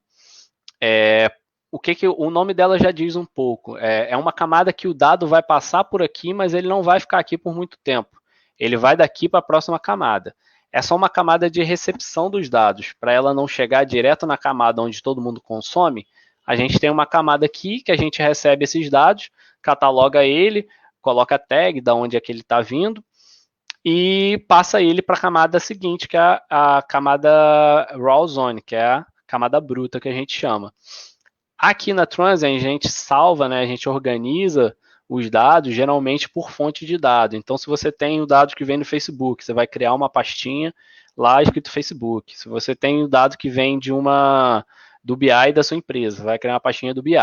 O nome dela já diz um pouco. É uma camada que o dado vai passar por aqui, mas ele não vai ficar aqui por muito tempo. Ele vai daqui para a próxima camada. É só uma camada de recepção dos dados. Para ela não chegar direto na camada onde todo mundo consome, a gente tem uma camada aqui que a gente recebe esses dados, cataloga ele, coloca a tag de onde é que ele está vindo e passa ele para a camada seguinte, que é a camada raw zone, que é a camada bruta que a gente chama. Aqui na Transient, a gente salva, né, a gente organiza os dados, geralmente por fonte de dado. Então, se você tem o dado que vem do Facebook, você vai criar uma pastinha lá escrito Facebook. Se você tem o dado que vem do BI da sua empresa, você vai criar uma pastinha do BI.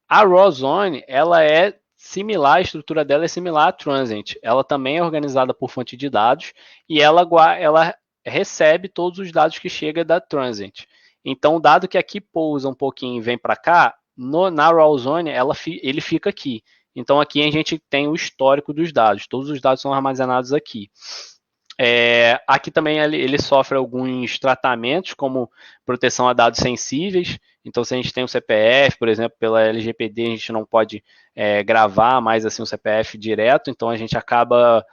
A Raw Zone, ela é similar, a estrutura dela é similar à Transient. Ela também é organizada por fonte de dados e ela recebe todos os dados que chegam da Transient. Então, o dado que aqui pousa um pouquinho e vem para cá, na Raw Zone, ele fica aqui. Então, aqui a gente tem o histórico dos dados. Todos os dados são armazenados aqui. Aqui também ele sofre alguns tratamentos, como proteção a dados sensíveis. Então, se a gente tem um CPF, por exemplo, pela LGPD, a gente não pode gravar mais assim o CPF direto. Então, a gente acaba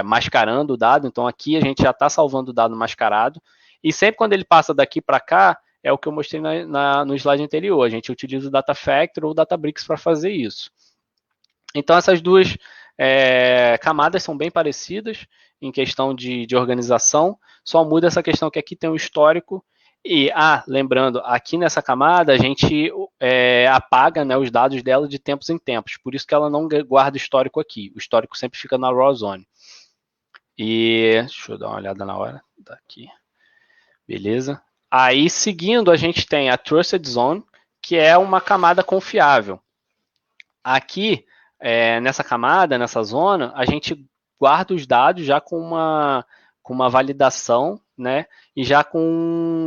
mascarando o dado. Então, aqui a gente já está salvando o dado mascarado. E sempre quando ele passa daqui para cá, é o que eu mostrei no slide anterior. A gente utiliza o Data Factory ou o Databricks para fazer isso. Então, essas duas camadas são bem parecidas em questão de organização, só muda essa questão que aqui tem um histórico. E, lembrando, aqui nessa camada a gente apaga, né, os dados dela de tempos em tempos. Por isso que ela não guarda histórico aqui. O histórico sempre fica na Raw Zone. E deixa eu dar uma olhada na hora. Daqui. Beleza? Aí, seguindo, a gente tem a Trusted Zone, que é uma camada confiável. Aqui, nessa camada, nessa zona, a gente guarda os dados já com uma validação, né? E já com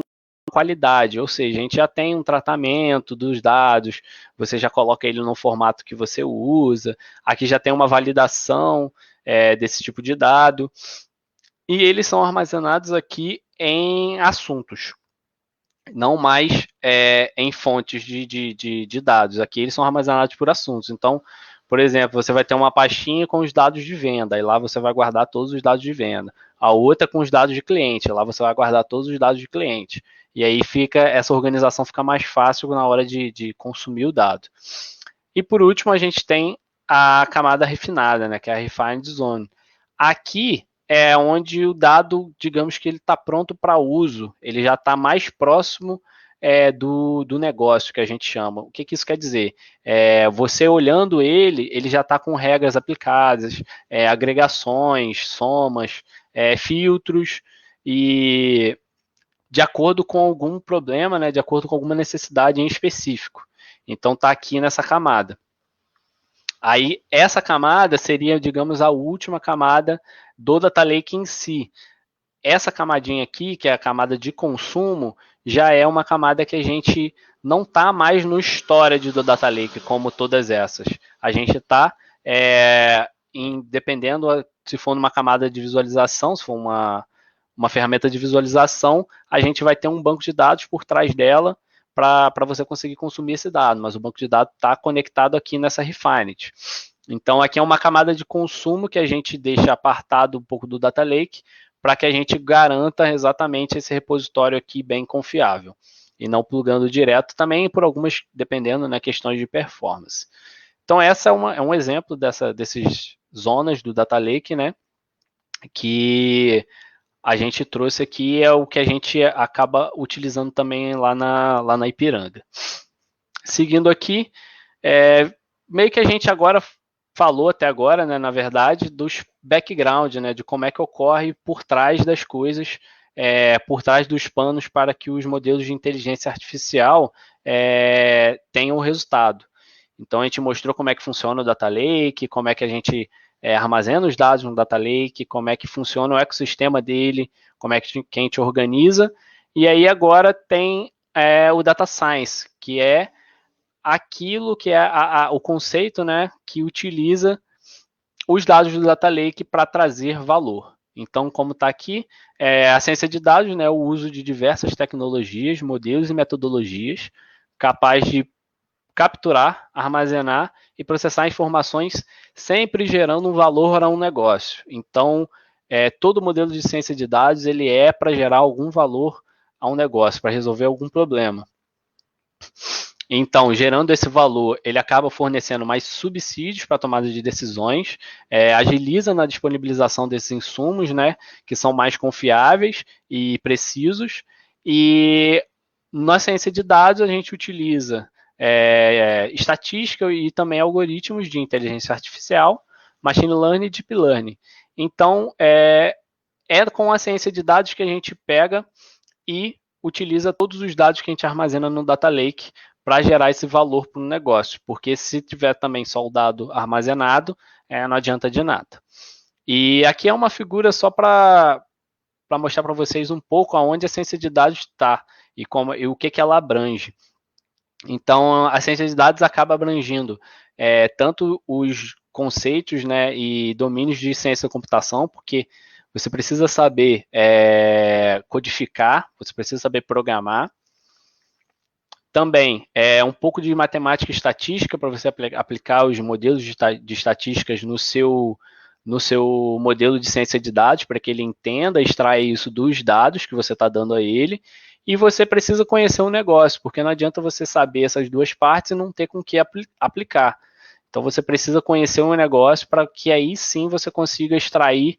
qualidade, ou seja, a gente já tem um tratamento dos dados, você já coloca ele no formato que você usa, aqui já tem uma validação desse tipo de dado, e eles são armazenados aqui em assuntos, não mais em fontes de dados. Aqui eles são armazenados por assuntos. Então, por exemplo, você vai ter uma pastinha com os dados de venda, e lá você vai guardar todos os dados de venda. A outra com os dados de cliente, lá você vai guardar todos os dados de cliente. E aí essa organização fica mais fácil na hora de consumir o dado. E por último, a gente tem a camada refinada, né, que é a Refined Zone. Aqui é onde o dado, digamos que ele está pronto para uso, ele já está mais próximo do negócio, que a gente chama. O que isso quer dizer? Você olhando ele já está com regras aplicadas, agregações, somas, filtros, e de acordo com algum problema, né, de acordo com alguma necessidade em específico. Então está aqui nessa camada. Aí essa camada seria, digamos, a última camada do Data Lake em si. Essa camadinha aqui, que é a camada de consumo, já é uma camada que a gente não está mais no storage do Data Lake, como todas essas. A gente está, dependendo se for numa camada de visualização, se for uma ferramenta de visualização, a gente vai ter um banco de dados por trás dela para você conseguir consumir esse dado, mas o banco de dados está conectado aqui nessa Refined. Então, aqui é uma camada de consumo que a gente deixa apartado um pouco do Data Lake para que a gente garanta exatamente esse repositório aqui bem confiável e não plugando direto também por algumas, dependendo, né, questões de performance. Então, essa é um exemplo desses zonas do Data Lake, né, que a gente trouxe aqui, é o que a gente acaba utilizando também lá na Ipiranga. Seguindo aqui, meio que a gente agora falou até agora, né, na verdade, dos background, né, de como é que ocorre por trás das coisas, por trás dos panos para que os modelos de inteligência artificial tenham o resultado. Então, a gente mostrou como é que funciona o Data Lake, como é que a gente armazena os dados no Data Lake, como é que funciona o ecossistema dele, como é que a gente organiza. E aí agora tem o Data Science, que é aquilo que é o conceito, né, que utiliza os dados do Data Lake para trazer valor. Então, como está aqui, a ciência de dados, né, o uso de diversas tecnologias, modelos e metodologias capaz de capturar, armazenar e processar informações, sempre gerando um valor a um negócio. Então, todo modelo de ciência de dados ele é para gerar algum valor a um negócio, para resolver algum problema. Então, gerando esse valor, ele acaba fornecendo mais subsídios para a tomada de decisões, agiliza na disponibilização desses insumos, né, que são mais confiáveis e precisos. E na ciência de dados, a gente utiliza estatística e também algoritmos de inteligência artificial, machine learning e deep learning. Então, é com a ciência de dados que a gente pega e utiliza todos os dados que a gente armazena no Data Lake para gerar esse valor para o negócio, porque se tiver também só o dado armazenado, não adianta de nada. E aqui é uma figura só para mostrar para vocês um pouco aonde a ciência de dados está e o que ela abrange. Então, a ciência de dados acaba abrangindo tanto os conceitos, né, e domínios de ciência da computação, porque você precisa saber codificar, você precisa saber programar. Também um pouco de matemática e estatística para você aplicar os modelos de estatísticas no seu modelo de ciência de dados, para que ele entenda, extraia isso dos dados que você está dando a ele. E você precisa conhecer o negócio, porque não adianta você saber essas duas partes e não ter com que aplicar. Então, você precisa conhecer o negócio para que aí sim você consiga extrair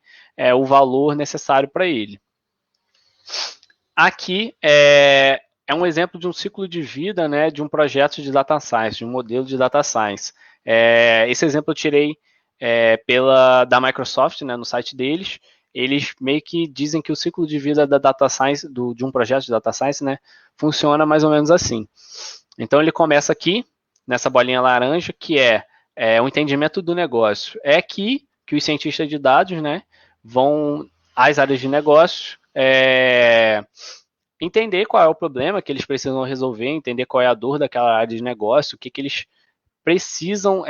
o valor necessário para ele. Aqui é um exemplo de um ciclo de vida, né, de um projeto de data science, de um modelo de data science. Esse exemplo eu tirei da Microsoft, né, no site deles. Eles meio que dizem que o ciclo de vida da data science, de um projeto de data science, né, funciona mais ou menos assim. Então, ele começa aqui, nessa bolinha laranja, que é o entendimento do negócio. É aqui que os cientistas de dados, né, vão às áreas de negócio, entender qual é o problema que eles precisam resolver, entender qual é a dor daquela área de negócio, o que eles precisam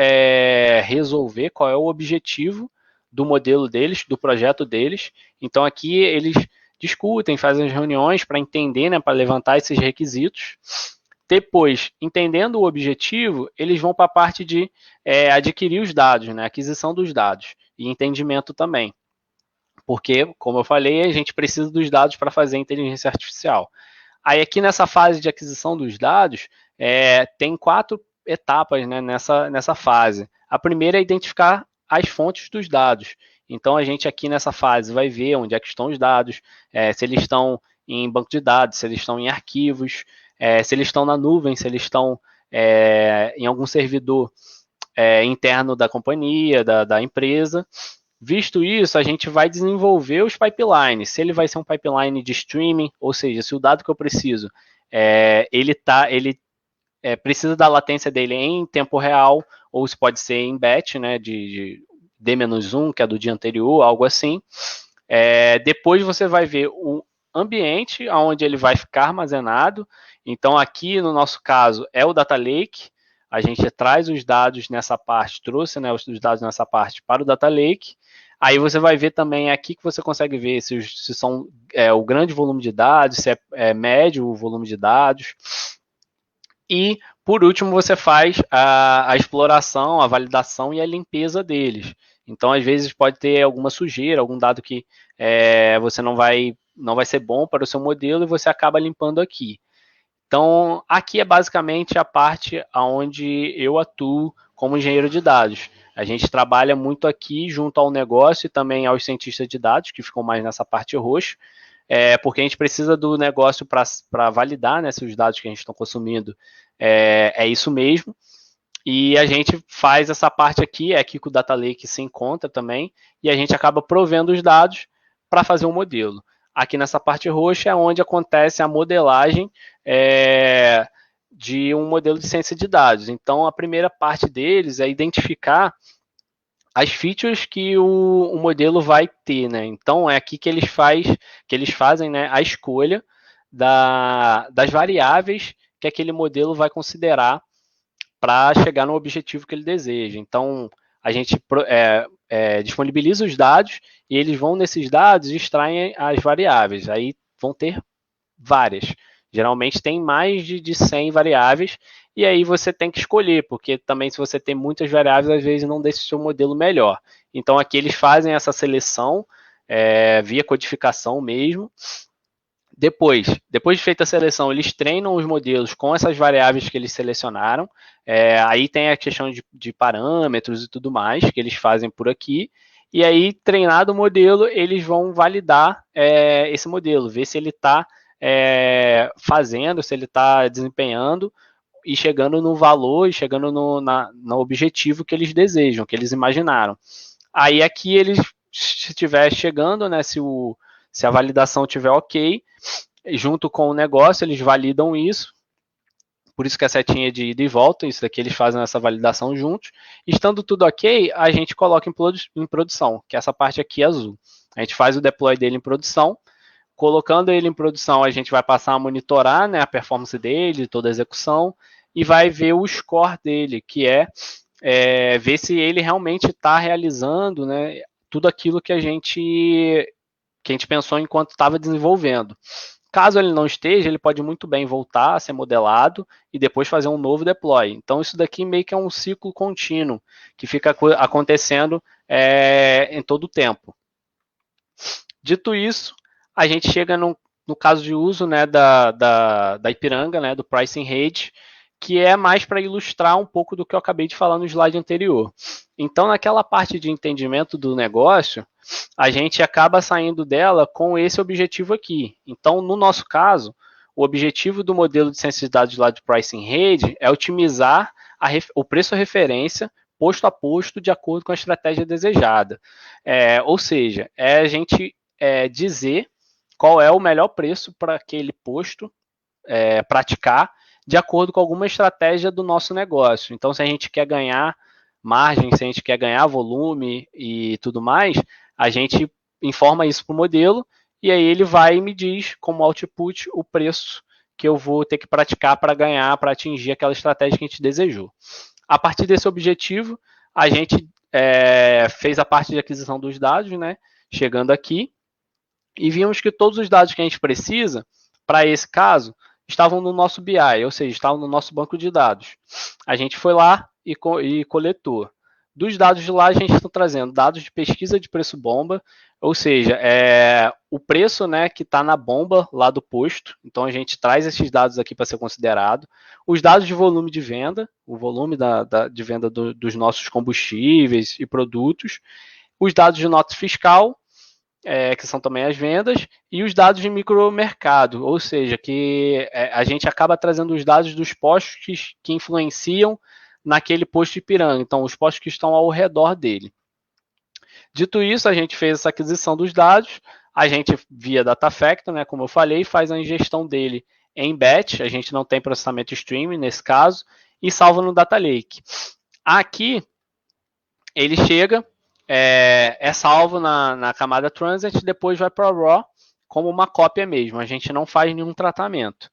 resolver, qual é o objetivo do modelo deles, do projeto deles. Então, aqui eles discutem, fazem as reuniões para entender, né, para levantar esses requisitos. Depois, entendendo o objetivo, eles vão para a parte de adquirir os dados, né, aquisição dos dados e entendimento também. Porque, como eu falei, a gente precisa dos dados para fazer inteligência artificial. Aí, aqui nessa fase de aquisição dos dados, tem 4 etapas, né, nessa fase. A primeira é identificar as fontes dos dados. Então, a gente aqui nessa fase vai ver onde é que estão os dados, se eles estão em banco de dados, se eles estão em arquivos, se eles estão na nuvem, se eles estão em algum servidor interno da companhia, da empresa. Visto isso, a gente vai desenvolver os pipelines. Se ele vai ser um pipeline de streaming, ou seja, se o dado que eu preciso, ele precisa da latência dele em tempo real, ou se pode ser em batch, né, de D-1, que é do dia anterior, algo assim. Depois você vai ver o ambiente onde ele vai ficar armazenado. Então, aqui no nosso caso é o Data Lake. A gente traz os dados nessa parte, trouxe, né, os dados nessa parte para o Data Lake. Aí você vai ver também aqui que você consegue ver se são o grande volume de dados, se é médio o volume de dados. E, por último, você faz a exploração, a validação e a limpeza deles. Então, às vezes, pode ter alguma sujeira, algum dado que você não vai ser bom para o seu modelo e você acaba limpando aqui. Então, aqui é basicamente a parte onde eu atuo como engenheiro de dados. A gente trabalha muito aqui junto ao negócio e também aos cientistas de dados, que ficam mais nessa parte roxa, porque a gente precisa do negócio para validar, né, se os dados que a gente está consumindo é isso mesmo. E a gente faz essa parte aqui, é aqui que o Data Lake se encontra também, e a gente acaba provendo os dados para fazer um modelo. Aqui nessa parte roxa é onde acontece a modelagem de um modelo de ciência de dados. Então, a primeira parte deles é identificar as features que o modelo vai ter, né? Então, é aqui que eles fazem, né, a escolha das variáveis que aquele modelo vai considerar para chegar no objetivo que ele deseja. Então, a gente disponibiliza os dados e eles vão nesses dados e extraem as variáveis. Aí vão ter várias. Geralmente tem mais de 100 variáveis e aí você tem que escolher, porque também se você tem muitas variáveis, às vezes não deixa o seu modelo melhor. Então aqui eles fazem essa seleção via codificação mesmo. Depois de feita a seleção, eles treinam os modelos com essas variáveis que eles selecionaram. Aí tem a questão de parâmetros e tudo mais que eles fazem por aqui. E aí, treinado o modelo, eles vão validar esse modelo, ver se ele está fazendo, se ele está desempenhando e chegando no valor e chegando no objetivo que eles desejam, que eles imaginaram. Aí aqui eles, se estiver chegando, né, se a validação estiver ok, junto com o negócio, eles validam isso. Por isso que a setinha é de ida e volta, isso daqui eles fazem essa validação juntos. Estando tudo ok, a gente coloca em produção, que é essa parte aqui azul. A gente faz o deploy dele em produção. Colocando ele em produção, a gente vai passar a monitorar, né, a performance dele, toda a execução, e vai ver o score dele, que ver se ele realmente está realizando, né, tudo aquilo que a gente pensou enquanto estava desenvolvendo. Caso ele não esteja, ele pode muito bem voltar a ser modelado e depois fazer um novo deploy. Então, isso daqui meio que é um ciclo contínuo que fica acontecendo em todo o tempo. Dito isso, a gente chega no caso de uso, né, da Ipiranga, né, do Pricing Rate, que é mais para ilustrar um pouco do que eu acabei de falar no slide anterior. Então, naquela parte de entendimento do negócio, a gente acaba saindo dela com esse objetivo aqui. Então, no nosso caso, o objetivo do modelo de ciência de dados lá do Pricing Rate é otimizar o preço referência posto a posto de acordo com a estratégia desejada. Ou seja, a gente dizer qual é o melhor preço para aquele posto praticar de acordo com alguma estratégia do nosso negócio. Então, se a gente quer ganhar margem, se a gente quer ganhar volume e tudo mais, a gente informa isso para o modelo e aí ele vai e me diz como output o preço que eu vou ter que praticar para ganhar, para atingir aquela estratégia que a gente desejou. A partir desse objetivo, a gente fez a parte de aquisição dos dados, né? Chegando aqui, e vimos que todos os dados que a gente precisa, para esse caso, estavam no nosso BI, ou seja, estavam no nosso banco de dados. A gente foi lá e coletou. Dos dados de lá, a gente está trazendo dados de pesquisa de preço bomba, ou seja, o preço, né, que está na bomba lá do posto. Então, a gente traz esses dados aqui para ser considerado. Os dados de volume de venda, o volume de venda dos nossos combustíveis e produtos. Os dados de nota fiscal, que são também as vendas, e os dados de micromercado, ou seja, que a gente acaba trazendo os dados dos postos que influenciam naquele posto de Ipiranga, então os postos que estão ao redor dele. Dito isso, a gente fez essa aquisição dos dados, a gente via Data Factor, né, como eu falei, faz a ingestão dele em batch, a gente não tem processamento streaming nesse caso, e salva no Data Lake. Aqui, ele chega, é salvo na camada transit, depois vai para o RAW como uma cópia mesmo, a gente não faz nenhum tratamento.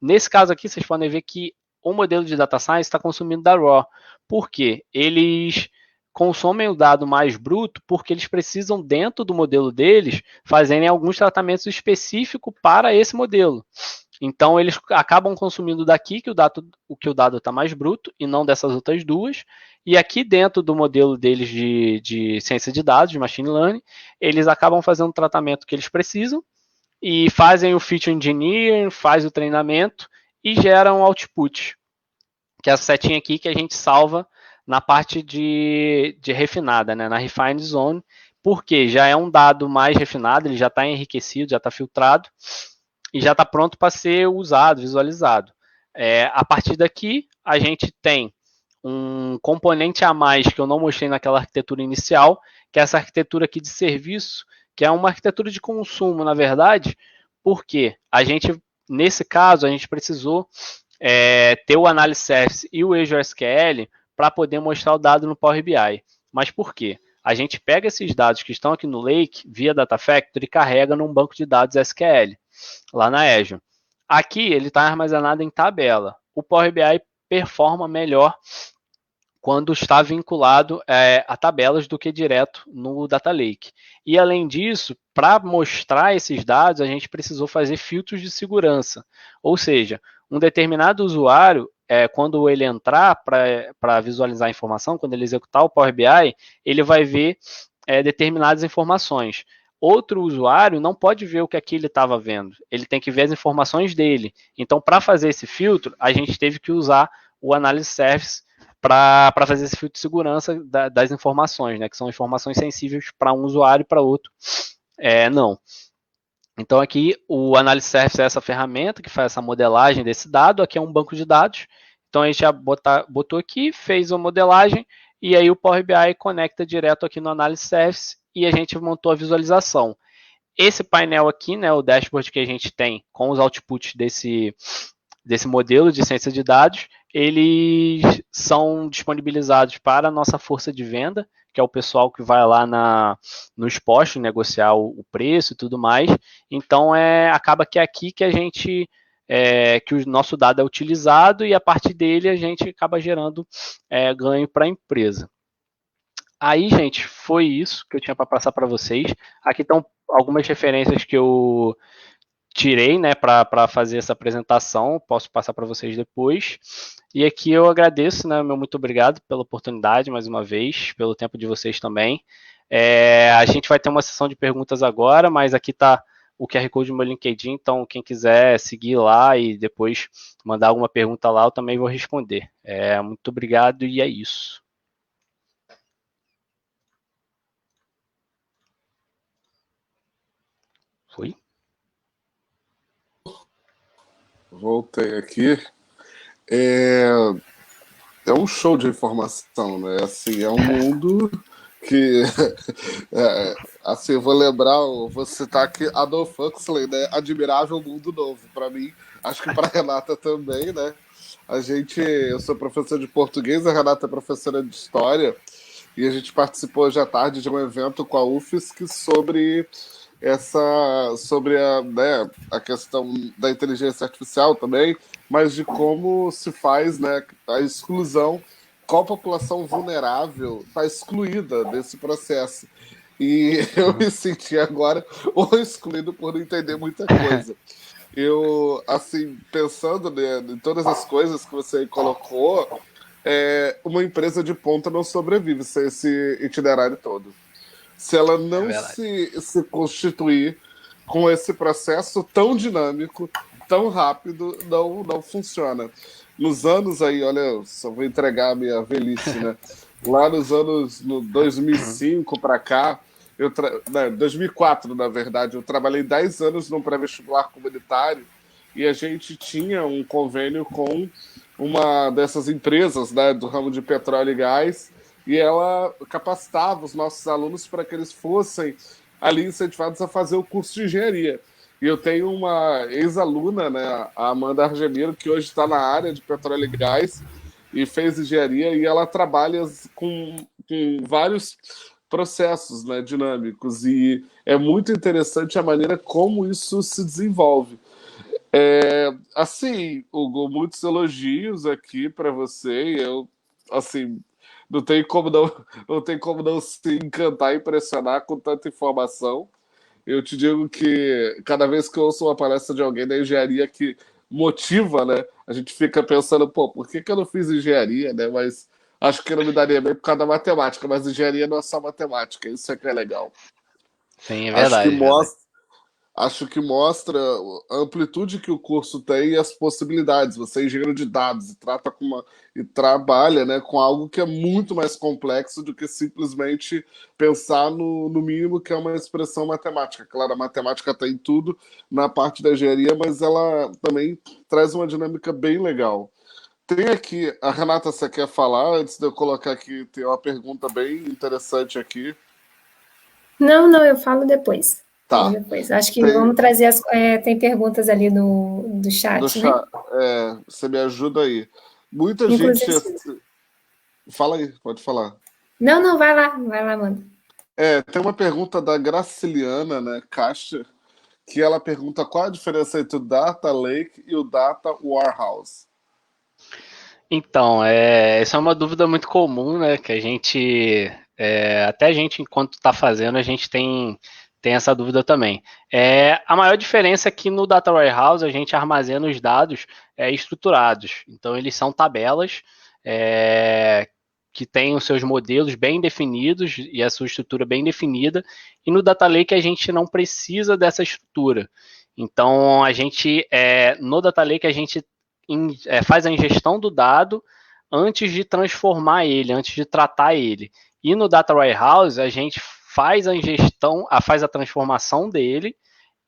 Nesse caso aqui, vocês podem ver que o modelo de Data Science está consumindo da RAW. Por quê? Eles consomem o dado mais bruto porque eles precisam, dentro do modelo deles, fazerem alguns tratamentos específicos para esse modelo. Então, eles acabam consumindo daqui que o dado está mais bruto e não dessas outras duas. E aqui dentro do modelo deles de ciência de dados, de machine learning, eles acabam fazendo o tratamento que eles precisam e fazem o feature engineering, faz o treinamento e geram um output, que é essa setinha aqui que a gente salva na parte de refinada, né, na Refined Zone, porque já é um dado mais refinado, ele já está enriquecido, já está filtrado, e já está pronto para ser usado, visualizado. A partir daqui, a gente tem um componente a mais que eu não mostrei naquela arquitetura inicial, que é essa arquitetura aqui de serviço, que é uma arquitetura de consumo, na verdade, porque a gente, nesse caso, a gente precisou ter o Analysis Service e o Azure SQL para poder mostrar o dado no Power BI. Mas por quê? A gente pega esses dados que estão aqui no Lake, via Data Factory, e carrega num banco de dados SQL, lá na Azure. Aqui ele está armazenado em tabela. O Power BI performa melhor quando está vinculado a tabelas do que direto no Data Lake. E, além disso, para mostrar esses dados, a gente precisou fazer filtros de segurança. Ou seja, um determinado usuário, quando ele entrar para visualizar a informação, quando ele executar o Power BI, ele vai ver determinadas informações. Outro usuário não pode ver o que aqui ele estava vendo, ele tem que ver as informações dele. Então, para fazer esse filtro, a gente teve que usar o Analysis Service para fazer esse filtro de segurança das informações, né, que são informações sensíveis para um usuário e para outro não. Então, aqui o Analysis Service é essa ferramenta que faz essa modelagem desse dado. Aqui é um banco de dados. Então, a gente já botou aqui, fez a modelagem, e aí o Power BI conecta direto aqui no Analysis Service e a gente montou a visualização. Esse painel aqui, né, o dashboard que a gente tem com os outputs desse modelo de ciência de dados, eles são disponibilizados para a nossa força de venda, que é o pessoal que vai lá nos postos negociar o preço e tudo mais. Então, acaba que é aqui que a gente que o nosso dado é utilizado e a partir dele a gente acaba gerando ganho para a empresa. Aí, gente, foi isso que eu tinha para passar para vocês. Aqui estão algumas referências que eu tirei, né, para fazer essa apresentação. Posso passar para vocês depois. E aqui eu agradeço, né, meu muito obrigado pela oportunidade mais uma vez, pelo tempo de vocês também. A gente vai ter uma sessão de perguntas agora, mas aqui está o QR Code do meu LinkedIn, então quem quiser seguir lá e depois mandar alguma pergunta lá, eu também vou responder. Muito obrigado e é isso. Foi? Voltei aqui. É um show de informação, né? Assim, é um mundo que... assim, eu vou lembrar, vou citar aqui Adolf Huxley, né? Admirável Mundo Novo. Para mim, acho que para a Renata também, né? Eu sou professor de português, a Renata é professora de história, e a gente participou hoje à tarde de um evento com a UFSC sobre a questão da inteligência artificial também, mas de como se faz, né, a exclusão, qual população vulnerável está excluída desse processo. E eu me senti agora ou excluído por não entender muita coisa. Eu, assim, pensando, né, em todas as coisas que você colocou, uma empresa de ponta não sobrevive sem esse itinerário todo. Se ela não se constituir com esse processo tão dinâmico, tão rápido, não funciona. Nos anos aí, olha, só vou entregar a minha velhice, né? Lá nos anos 2005 para cá, 2004, na verdade, eu trabalhei 10 anos num pré-vestibular comunitário e a gente tinha um convênio com uma dessas empresas, né, do ramo de petróleo e gás, e ela capacitava os nossos alunos para que eles fossem ali incentivados a fazer o curso de engenharia. E eu tenho uma ex-aluna, né, a Amanda Argemiro, que hoje está na área de petróleo e gás e fez engenharia, e ela trabalha com vários processos, né, dinâmicos, e é muito interessante a maneira como isso se desenvolve. Assim, Hugo, muitos elogios aqui para você, e eu, assim, não tem como não se encantar e impressionar com tanta informação. Eu te digo que cada vez que eu ouço uma palestra de alguém da engenharia que motiva, né, a gente fica pensando, pô, por que eu não fiz engenharia, né? Mas acho que eu não me daria bem por causa da matemática, mas engenharia não é só matemática, isso é que é legal. Sim, é Acho que verdade, verdade. Acho que mostra a amplitude que o curso tem e as possibilidades. Você é engenheiro de dados e trabalha, né, com algo que é muito mais complexo do que simplesmente pensar no mínimo que é uma expressão matemática. Claro, a matemática está em tudo na parte da engenharia, mas ela também traz uma dinâmica bem legal. Tem aqui, a Renata, você quer falar? Antes de eu colocar aqui, tem uma pergunta bem interessante aqui. Não, eu falo depois. Tá. Depois. Acho que vamos trazer tem perguntas ali do chat, né? Você me ajuda aí. Muita Inclusive, gente... Fala aí, pode falar. Não, vai lá, manda. Tem uma pergunta da Graciliana, né, Caixa, que ela pergunta qual a diferença entre o Data Lake e o Data Warehouse. Então, essa é uma dúvida muito comum, né? Que a gente, até a gente, enquanto está fazendo, a gente tem essa dúvida também. A maior diferença é que no Data Warehouse a gente armazena os dados estruturados. Então, eles são tabelas que têm os seus modelos bem definidos e a sua estrutura bem definida. E no Data Lake a gente não precisa dessa estrutura. Então, no Data Lake a gente faz a ingestão do dado antes de transformar ele, antes de tratar ele. E no Data Warehouse, a gente faz a ingestão, faz a transformação dele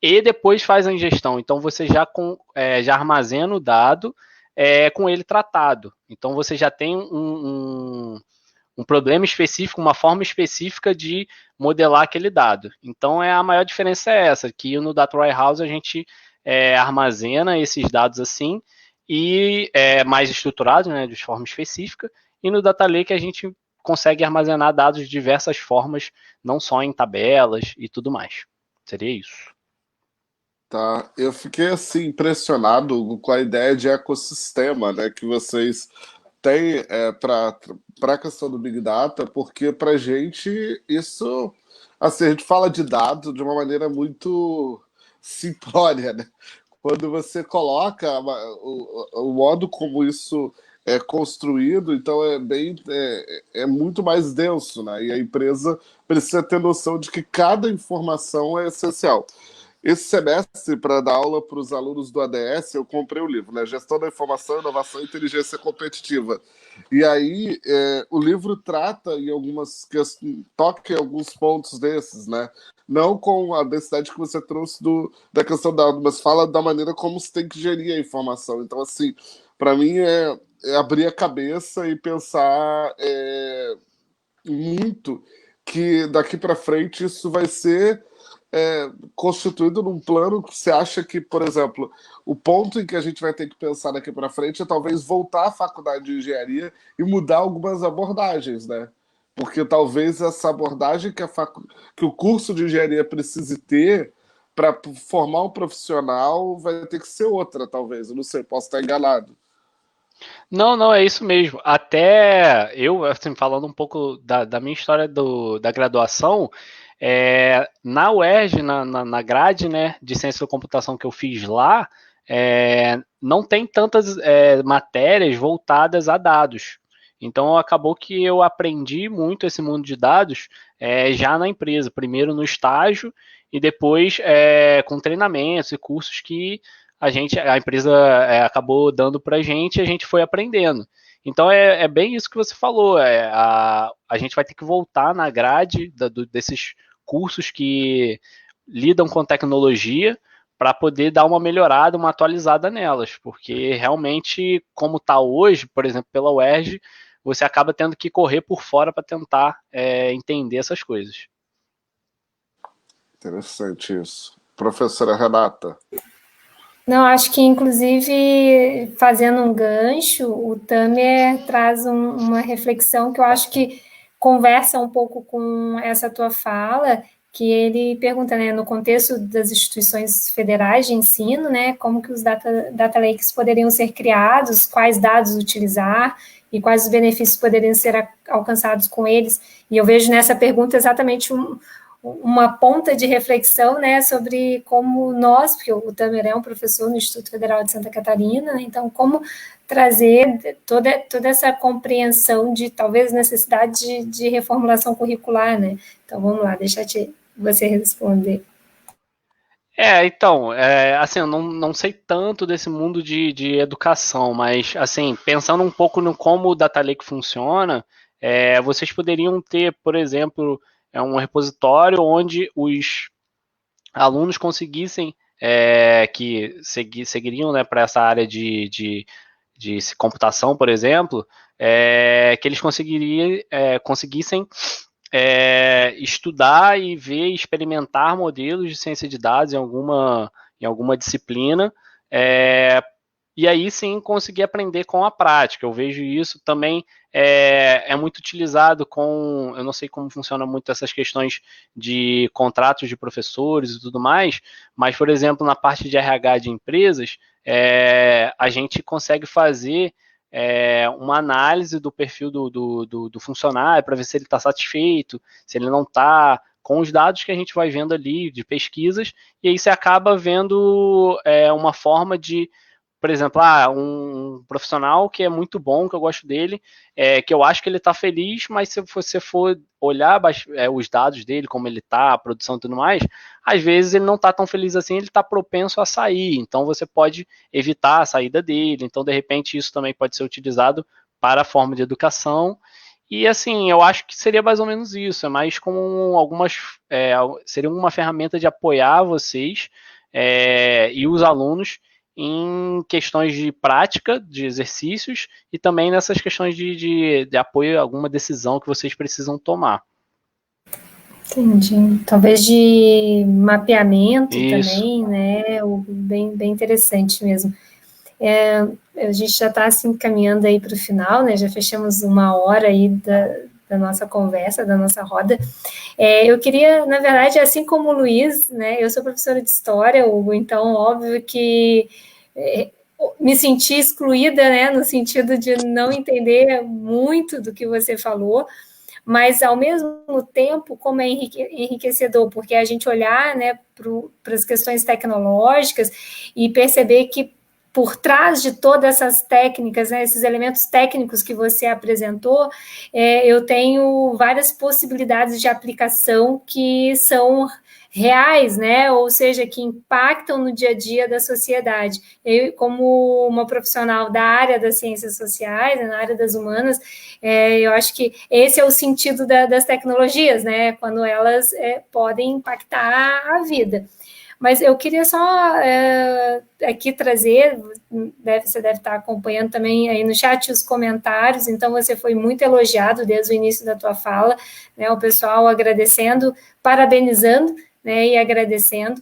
e depois faz a ingestão. Então, você já armazena o dado com ele tratado. Então, você já tem um problema específico, uma forma específica de modelar aquele dado. Então, a maior diferença é essa, que no Data Warehouse a gente armazena esses dados assim, e mais estruturados, né, de forma específica, e no Data Lake a gente consegue armazenar dados de diversas formas, não só em tabelas e tudo mais. Seria isso. Tá, eu fiquei assim impressionado com a ideia de ecossistema, né, que vocês têm para a questão do Big Data, porque para a gente isso, assim, a gente fala de dados de uma maneira muito simplória, né? Quando você coloca o modo como isso é construído, então é muito mais denso, né? E a empresa precisa ter noção de que cada informação é essencial. Esse semestre, para dar aula para os alunos do ADS, eu comprei o livro, né? Gestão da Informação, Inovação e Inteligência Competitiva. E aí, o livro trata em toca em alguns pontos desses, né? Não com a densidade que você trouxe da questão da aula, mas fala da maneira como você tem que gerir a informação. Então, assim, para mim é abrir a cabeça e pensar muito que daqui para frente isso vai ser constituído num plano que você acha que, por exemplo, o ponto em que a gente vai ter que pensar daqui para frente é talvez voltar à faculdade de engenharia e mudar algumas abordagens, né? Porque talvez essa abordagem que o curso de engenharia precise ter para formar um profissional vai ter que ser outra, talvez. Eu não sei, posso estar enganado. Não, não, é isso mesmo. Até eu, assim, falando um pouco da minha história da graduação, na UERJ, na grade, né, de ciência da computação que eu fiz lá, não tem tantas matérias voltadas a dados. Então, acabou que eu aprendi muito esse mundo de dados já na empresa. Primeiro no estágio e depois com treinamentos e cursos que a empresa acabou dando para a gente e a gente foi aprendendo. Então é bem isso que você falou. A gente vai ter que voltar na grade desses cursos que lidam com tecnologia para poder dar uma melhorada, uma atualizada nelas, porque realmente, como está hoje, por exemplo, pela UERJ, você acaba tendo que correr por fora para tentar entender essas coisas. Interessante isso. Professora Renata. Não, acho que, inclusive, fazendo um gancho, o Tamer traz uma reflexão que eu acho que conversa um pouco com essa tua fala, que ele pergunta, né, no contexto das instituições federais de ensino, né, como que os data lakes poderiam ser criados, quais dados utilizar e quais os benefícios poderiam ser alcançados com eles. E eu vejo nessa pergunta exatamente uma ponta de reflexão, né, sobre como nós, porque o Tamer é um professor no Instituto Federal de Santa Catarina, né, então como trazer toda essa compreensão de talvez necessidade de reformulação curricular, né? Então vamos lá, deixa você responder. Então, assim, eu não sei tanto desse mundo de educação, mas, assim, pensando um pouco no como o Data Lake funciona, vocês poderiam ter, por exemplo, um repositório onde os alunos conseguissem, que seguiriam, né, para essa área de computação, por exemplo, que eles conseguissem estudar e ver e experimentar modelos de ciência de dados em alguma disciplina, e aí sim conseguir aprender com a prática. Eu vejo isso também muito utilizado eu não sei como funciona muito essas questões de contratos de professores e tudo mais, mas, por exemplo, na parte de RH de empresas, a gente consegue fazer uma análise do perfil do funcionário para ver se ele está satisfeito, se ele não está, com os dados que a gente vai vendo ali de pesquisas, e aí você acaba vendo uma forma de, por exemplo, um profissional que é muito bom, que eu gosto dele, que eu acho que ele está feliz, mas se você for olhar os dados dele, como ele está, a produção e tudo mais, às vezes ele não está tão feliz assim, ele está propenso a sair, então você pode evitar a saída dele, então de repente isso também pode ser utilizado para a forma de educação, e assim, eu acho que seria mais ou menos isso, é mais como seria uma ferramenta de apoiar vocês e os alunos em questões de prática, de exercícios, e também nessas questões de apoio a alguma decisão que vocês precisam tomar. Entendi. Talvez de mapeamento Isso. também, né? Bem interessante mesmo. A gente já está assim, caminhando aí para o final, né? Já fechamos 1 hora aí da nossa conversa, da nossa roda. Eu queria, na verdade, assim como o Luiz, né? Eu sou professora de História, Hugo, então, óbvio que me senti excluída, né? No sentido de não entender muito do que você falou, mas, ao mesmo tempo, como é enriquecedor, porque a gente olhar, né, para as questões tecnológicas e perceber que, por trás de todas essas técnicas, né, esses elementos técnicos que você apresentou, eu tenho várias possibilidades de aplicação que são reais, né, ou seja, que impactam no dia a dia da sociedade. Eu, como uma profissional da área das ciências sociais, na área das humanas, eu acho que esse é o sentido das tecnologias, né, quando elas podem impactar a vida. Mas eu queria só aqui trazer, você deve estar acompanhando também aí no chat os comentários, então você foi muito elogiado desde o início da tua fala, né, o pessoal agradecendo, parabenizando, né, e agradecendo.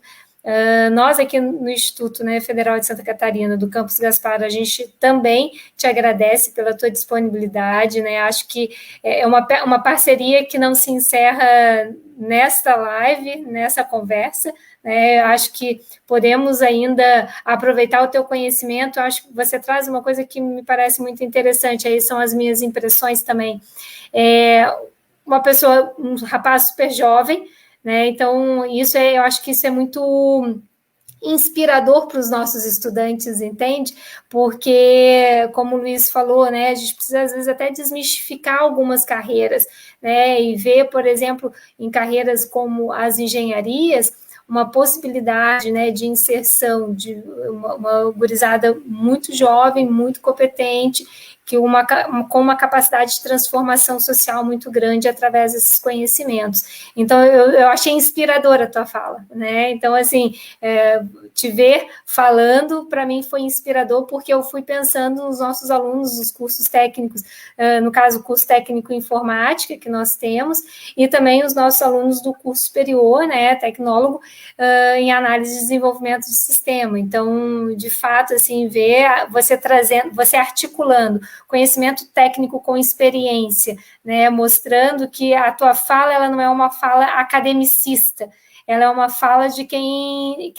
Nós aqui no Instituto, né, Federal de Santa Catarina, do Campus Gaspar, a gente também te agradece pela tua disponibilidade, né, acho que é uma parceria que não se encerra nesta live, nessa conversa, né, acho que podemos ainda aproveitar o teu conhecimento, acho que você traz uma coisa que me parece muito interessante, aí são as minhas impressões também, uma pessoa, um rapaz super jovem, né? Então, eu acho que isso é muito inspirador para os nossos estudantes, entende? Porque, como o Luiz falou, né, a gente precisa, às vezes, até desmistificar algumas carreiras, né, e ver, por exemplo, em carreiras como as engenharias, uma possibilidade, né, de inserção de uma gurizada muito jovem, muito competente, com uma capacidade de transformação social muito grande através desses conhecimentos. Então, eu achei inspiradora a tua fala, né? Então, assim, te ver falando, para mim, foi inspirador, porque eu fui pensando nos nossos alunos dos cursos técnicos, no caso, o curso técnico em informática que nós temos, e também os nossos alunos do curso superior, né, tecnólogo, em análise de desenvolvimento de sistema. Então, de fato, assim, ver você articulando conhecimento técnico com experiência, né, mostrando que a tua fala ela não é uma fala academicista, ela é uma fala de quem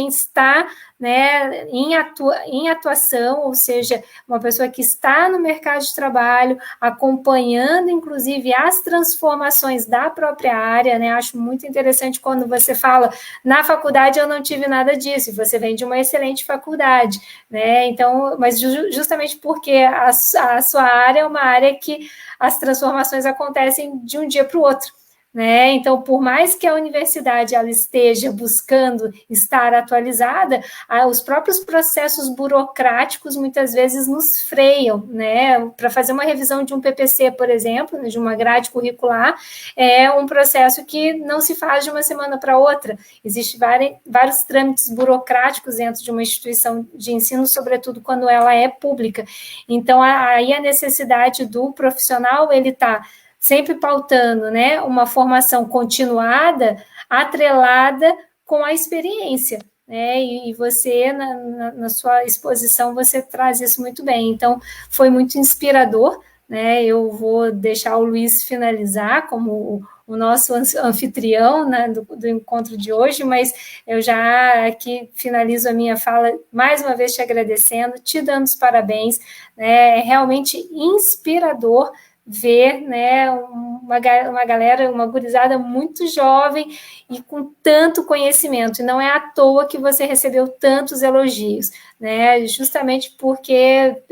está, né, em atuação, ou seja, uma pessoa que está no mercado de trabalho, acompanhando, inclusive, as transformações da própria área, né, acho muito interessante quando você fala, na faculdade eu não tive nada disso, você vem de uma excelente faculdade, né, então, mas justamente porque a sua área é uma área que as transformações acontecem de um dia para o outro, né? Então, por mais que a universidade ela esteja buscando estar atualizada, os próprios processos burocráticos muitas vezes nos freiam, né? Para fazer uma revisão de um PPC, por exemplo, de uma grade curricular, é um processo que não se faz de uma semana para outra. Existem vários trâmites burocráticos dentro de uma instituição de ensino, sobretudo quando ela é pública. Então, aí a necessidade do profissional, ele está sempre pautando, né, uma formação continuada, atrelada com a experiência, né, e você, na sua exposição, você traz isso muito bem, então, foi muito inspirador, né, eu vou deixar o Luiz finalizar como o nosso anfitrião, né, do encontro de hoje, mas eu já aqui finalizo a minha fala, mais uma vez te agradecendo, te dando os parabéns, né, é realmente inspirador ver, né, uma galera, uma gurizada muito jovem e com tanto conhecimento, e não é à toa que você recebeu tantos elogios, né, justamente porque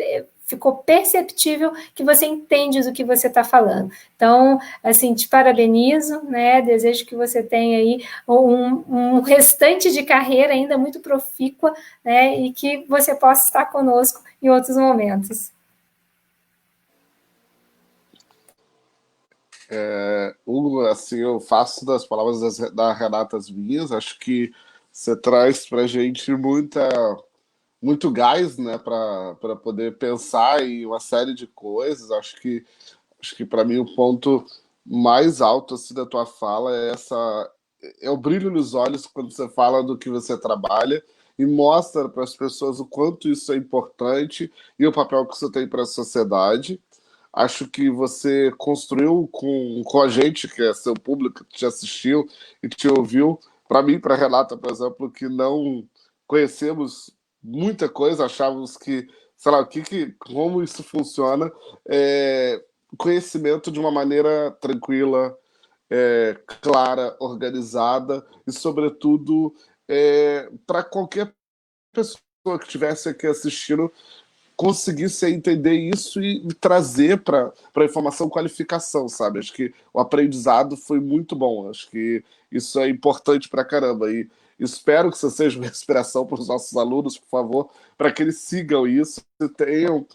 ficou perceptível que você entende do que você está falando. Então, assim, te parabenizo, né, desejo que você tenha aí um restante de carreira ainda muito profícua, né, e que você possa estar conosco em outros momentos. Hugo, assim, eu faço das palavras da Renata as minhas. Acho que você traz para a gente muito gás, né, para poder pensar em uma série de coisas. Acho que para mim o ponto mais alto assim, da tua fala é o brilho nos olhos quando você fala do que você trabalha e mostra para as pessoas o quanto isso é importante e o papel que isso tem para a sociedade. Acho que você construiu com a gente, que é seu público, que te assistiu e te ouviu. Para mim, para a Renata, por exemplo, que não conhecemos muita coisa, achávamos que, sei lá, como isso funciona, é, conhecimento de uma maneira tranquila, clara, organizada e, sobretudo, para qualquer pessoa que estivesse aqui assistindo conseguisse entender isso e trazer para a informação qualificação, sabe? Acho que o aprendizado foi muito bom. Acho que isso é importante para caramba. E espero que isso seja uma inspiração para os nossos alunos, por favor, para que eles sigam isso e tenham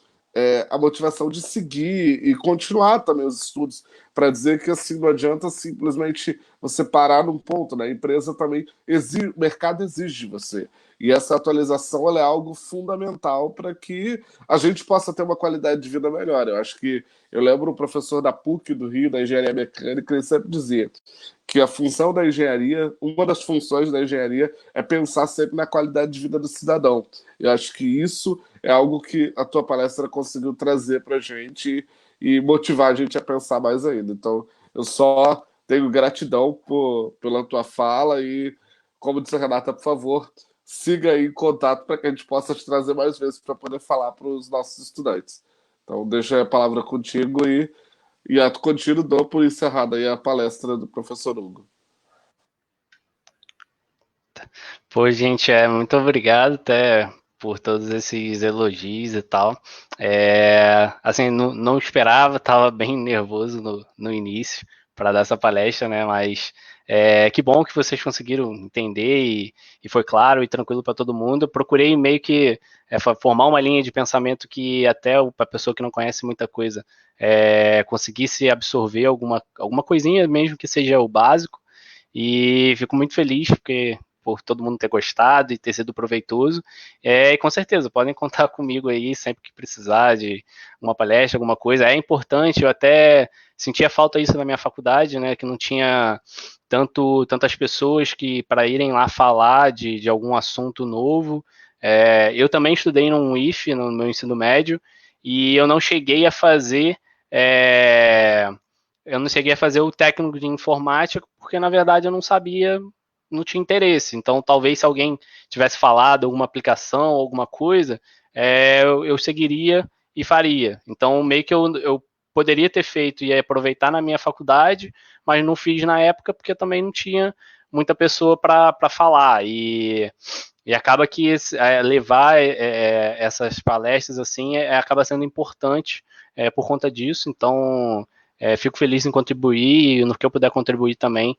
a motivação de seguir e continuar também os estudos, para dizer que assim não adianta simplesmente você parar num ponto, né? A empresa também exige, o mercado exige de você. E essa atualização ela é algo fundamental para que a gente possa ter uma qualidade de vida melhor. Eu lembro o professor da PUC do Rio, da engenharia mecânica, ele sempre dizia que a função da engenharia, uma das funções da engenharia é pensar sempre na qualidade de vida do cidadão. Eu acho que isso é algo que a tua palestra conseguiu trazer para a gente e motivar a gente a pensar mais ainda. Então, eu só tenho gratidão pela tua fala e, como disse a Renata, por favor, siga aí em contato para que a gente possa te trazer mais vezes para poder falar para os nossos estudantes. Então, deixo a palavra contigo e ato contínuo dou por encerrada aí a palestra do professor Hugo. Pô, gente, muito obrigado até por todos esses elogios e tal. Assim, não esperava, estava bem nervoso no início para dar essa palestra, né? Mas que bom que vocês conseguiram entender e foi claro e tranquilo para todo mundo. Eu procurei meio que formar uma linha de pensamento que até a pessoa que não conhece muita coisa conseguisse absorver alguma coisinha, mesmo que seja o básico. E fico muito feliz por todo mundo ter gostado e ter sido proveitoso. E com certeza, podem contar comigo aí sempre que precisar de uma palestra, alguma coisa. É importante, eu até sentia falta disso na minha faculdade, né, que não tinha tantas pessoas que para irem lá falar de algum assunto novo. Eu também estudei no IF, no meu ensino médio, e eu não cheguei a fazer... eu não cheguei a fazer o técnico de informática, porque na verdade eu não sabia, não tinha interesse. Então, talvez se alguém tivesse falado alguma aplicação, alguma coisa, eu seguiria e faria. Então, meio que eu poderia ter feito e aproveitar na minha faculdade, mas não fiz na época porque eu também não tinha muita pessoa para falar. E acaba que levar essas palestras assim acaba sendo importante por conta disso. Então, fico feliz em contribuir e no que eu puder contribuir também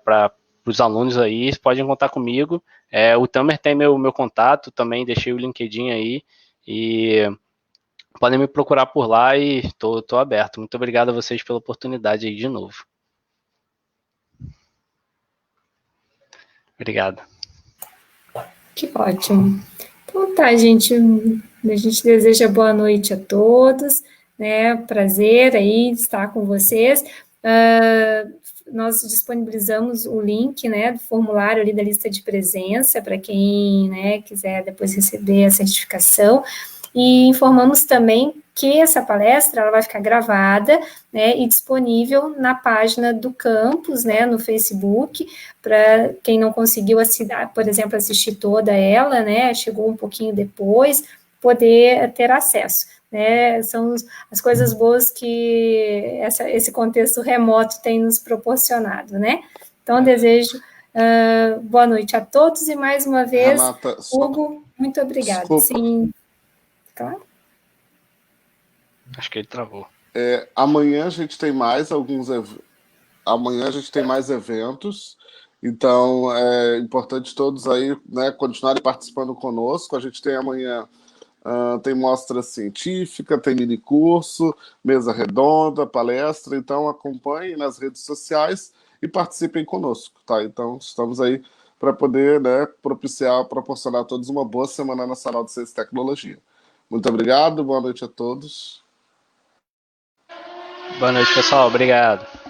para os alunos aí, podem contar comigo. O Tamer tem meu contato também, deixei o LinkedIn aí e podem me procurar por lá e estou aberto. Muito obrigado a vocês pela oportunidade aí de novo. Obrigado. Que ótimo. Então tá, gente. A gente deseja boa noite a todos, né? Prazer aí estar com vocês. Nós disponibilizamos o link, né, do formulário ali da lista de presença para quem, né, quiser depois receber a certificação. E informamos também que essa palestra ela vai ficar gravada, né, e disponível na página do campus, né, no Facebook, para quem não conseguiu, por exemplo, assistir toda ela, né, chegou um pouquinho depois, poder ter acesso. Né, são as coisas boas que esse contexto remoto tem nos proporcionado, né? Então, desejo boa noite a todos e, mais uma vez, Renata, Hugo, muito obrigada. Desculpa. Sim, claro. Acho que ele travou. Amanhã a gente tem mais Amanhã a gente tem mais eventos, então é importante todos aí, né, continuarem participando conosco. A gente tem amanhã tem mostra científica, tem mini curso, mesa redonda, palestra, então acompanhem nas redes sociais e participem conosco, tá? Então estamos aí para poder, né, proporcionar a todos uma boa Semana Nacional de Ciência e Tecnologia. Muito obrigado, boa noite a todos. Boa noite, pessoal. Obrigado.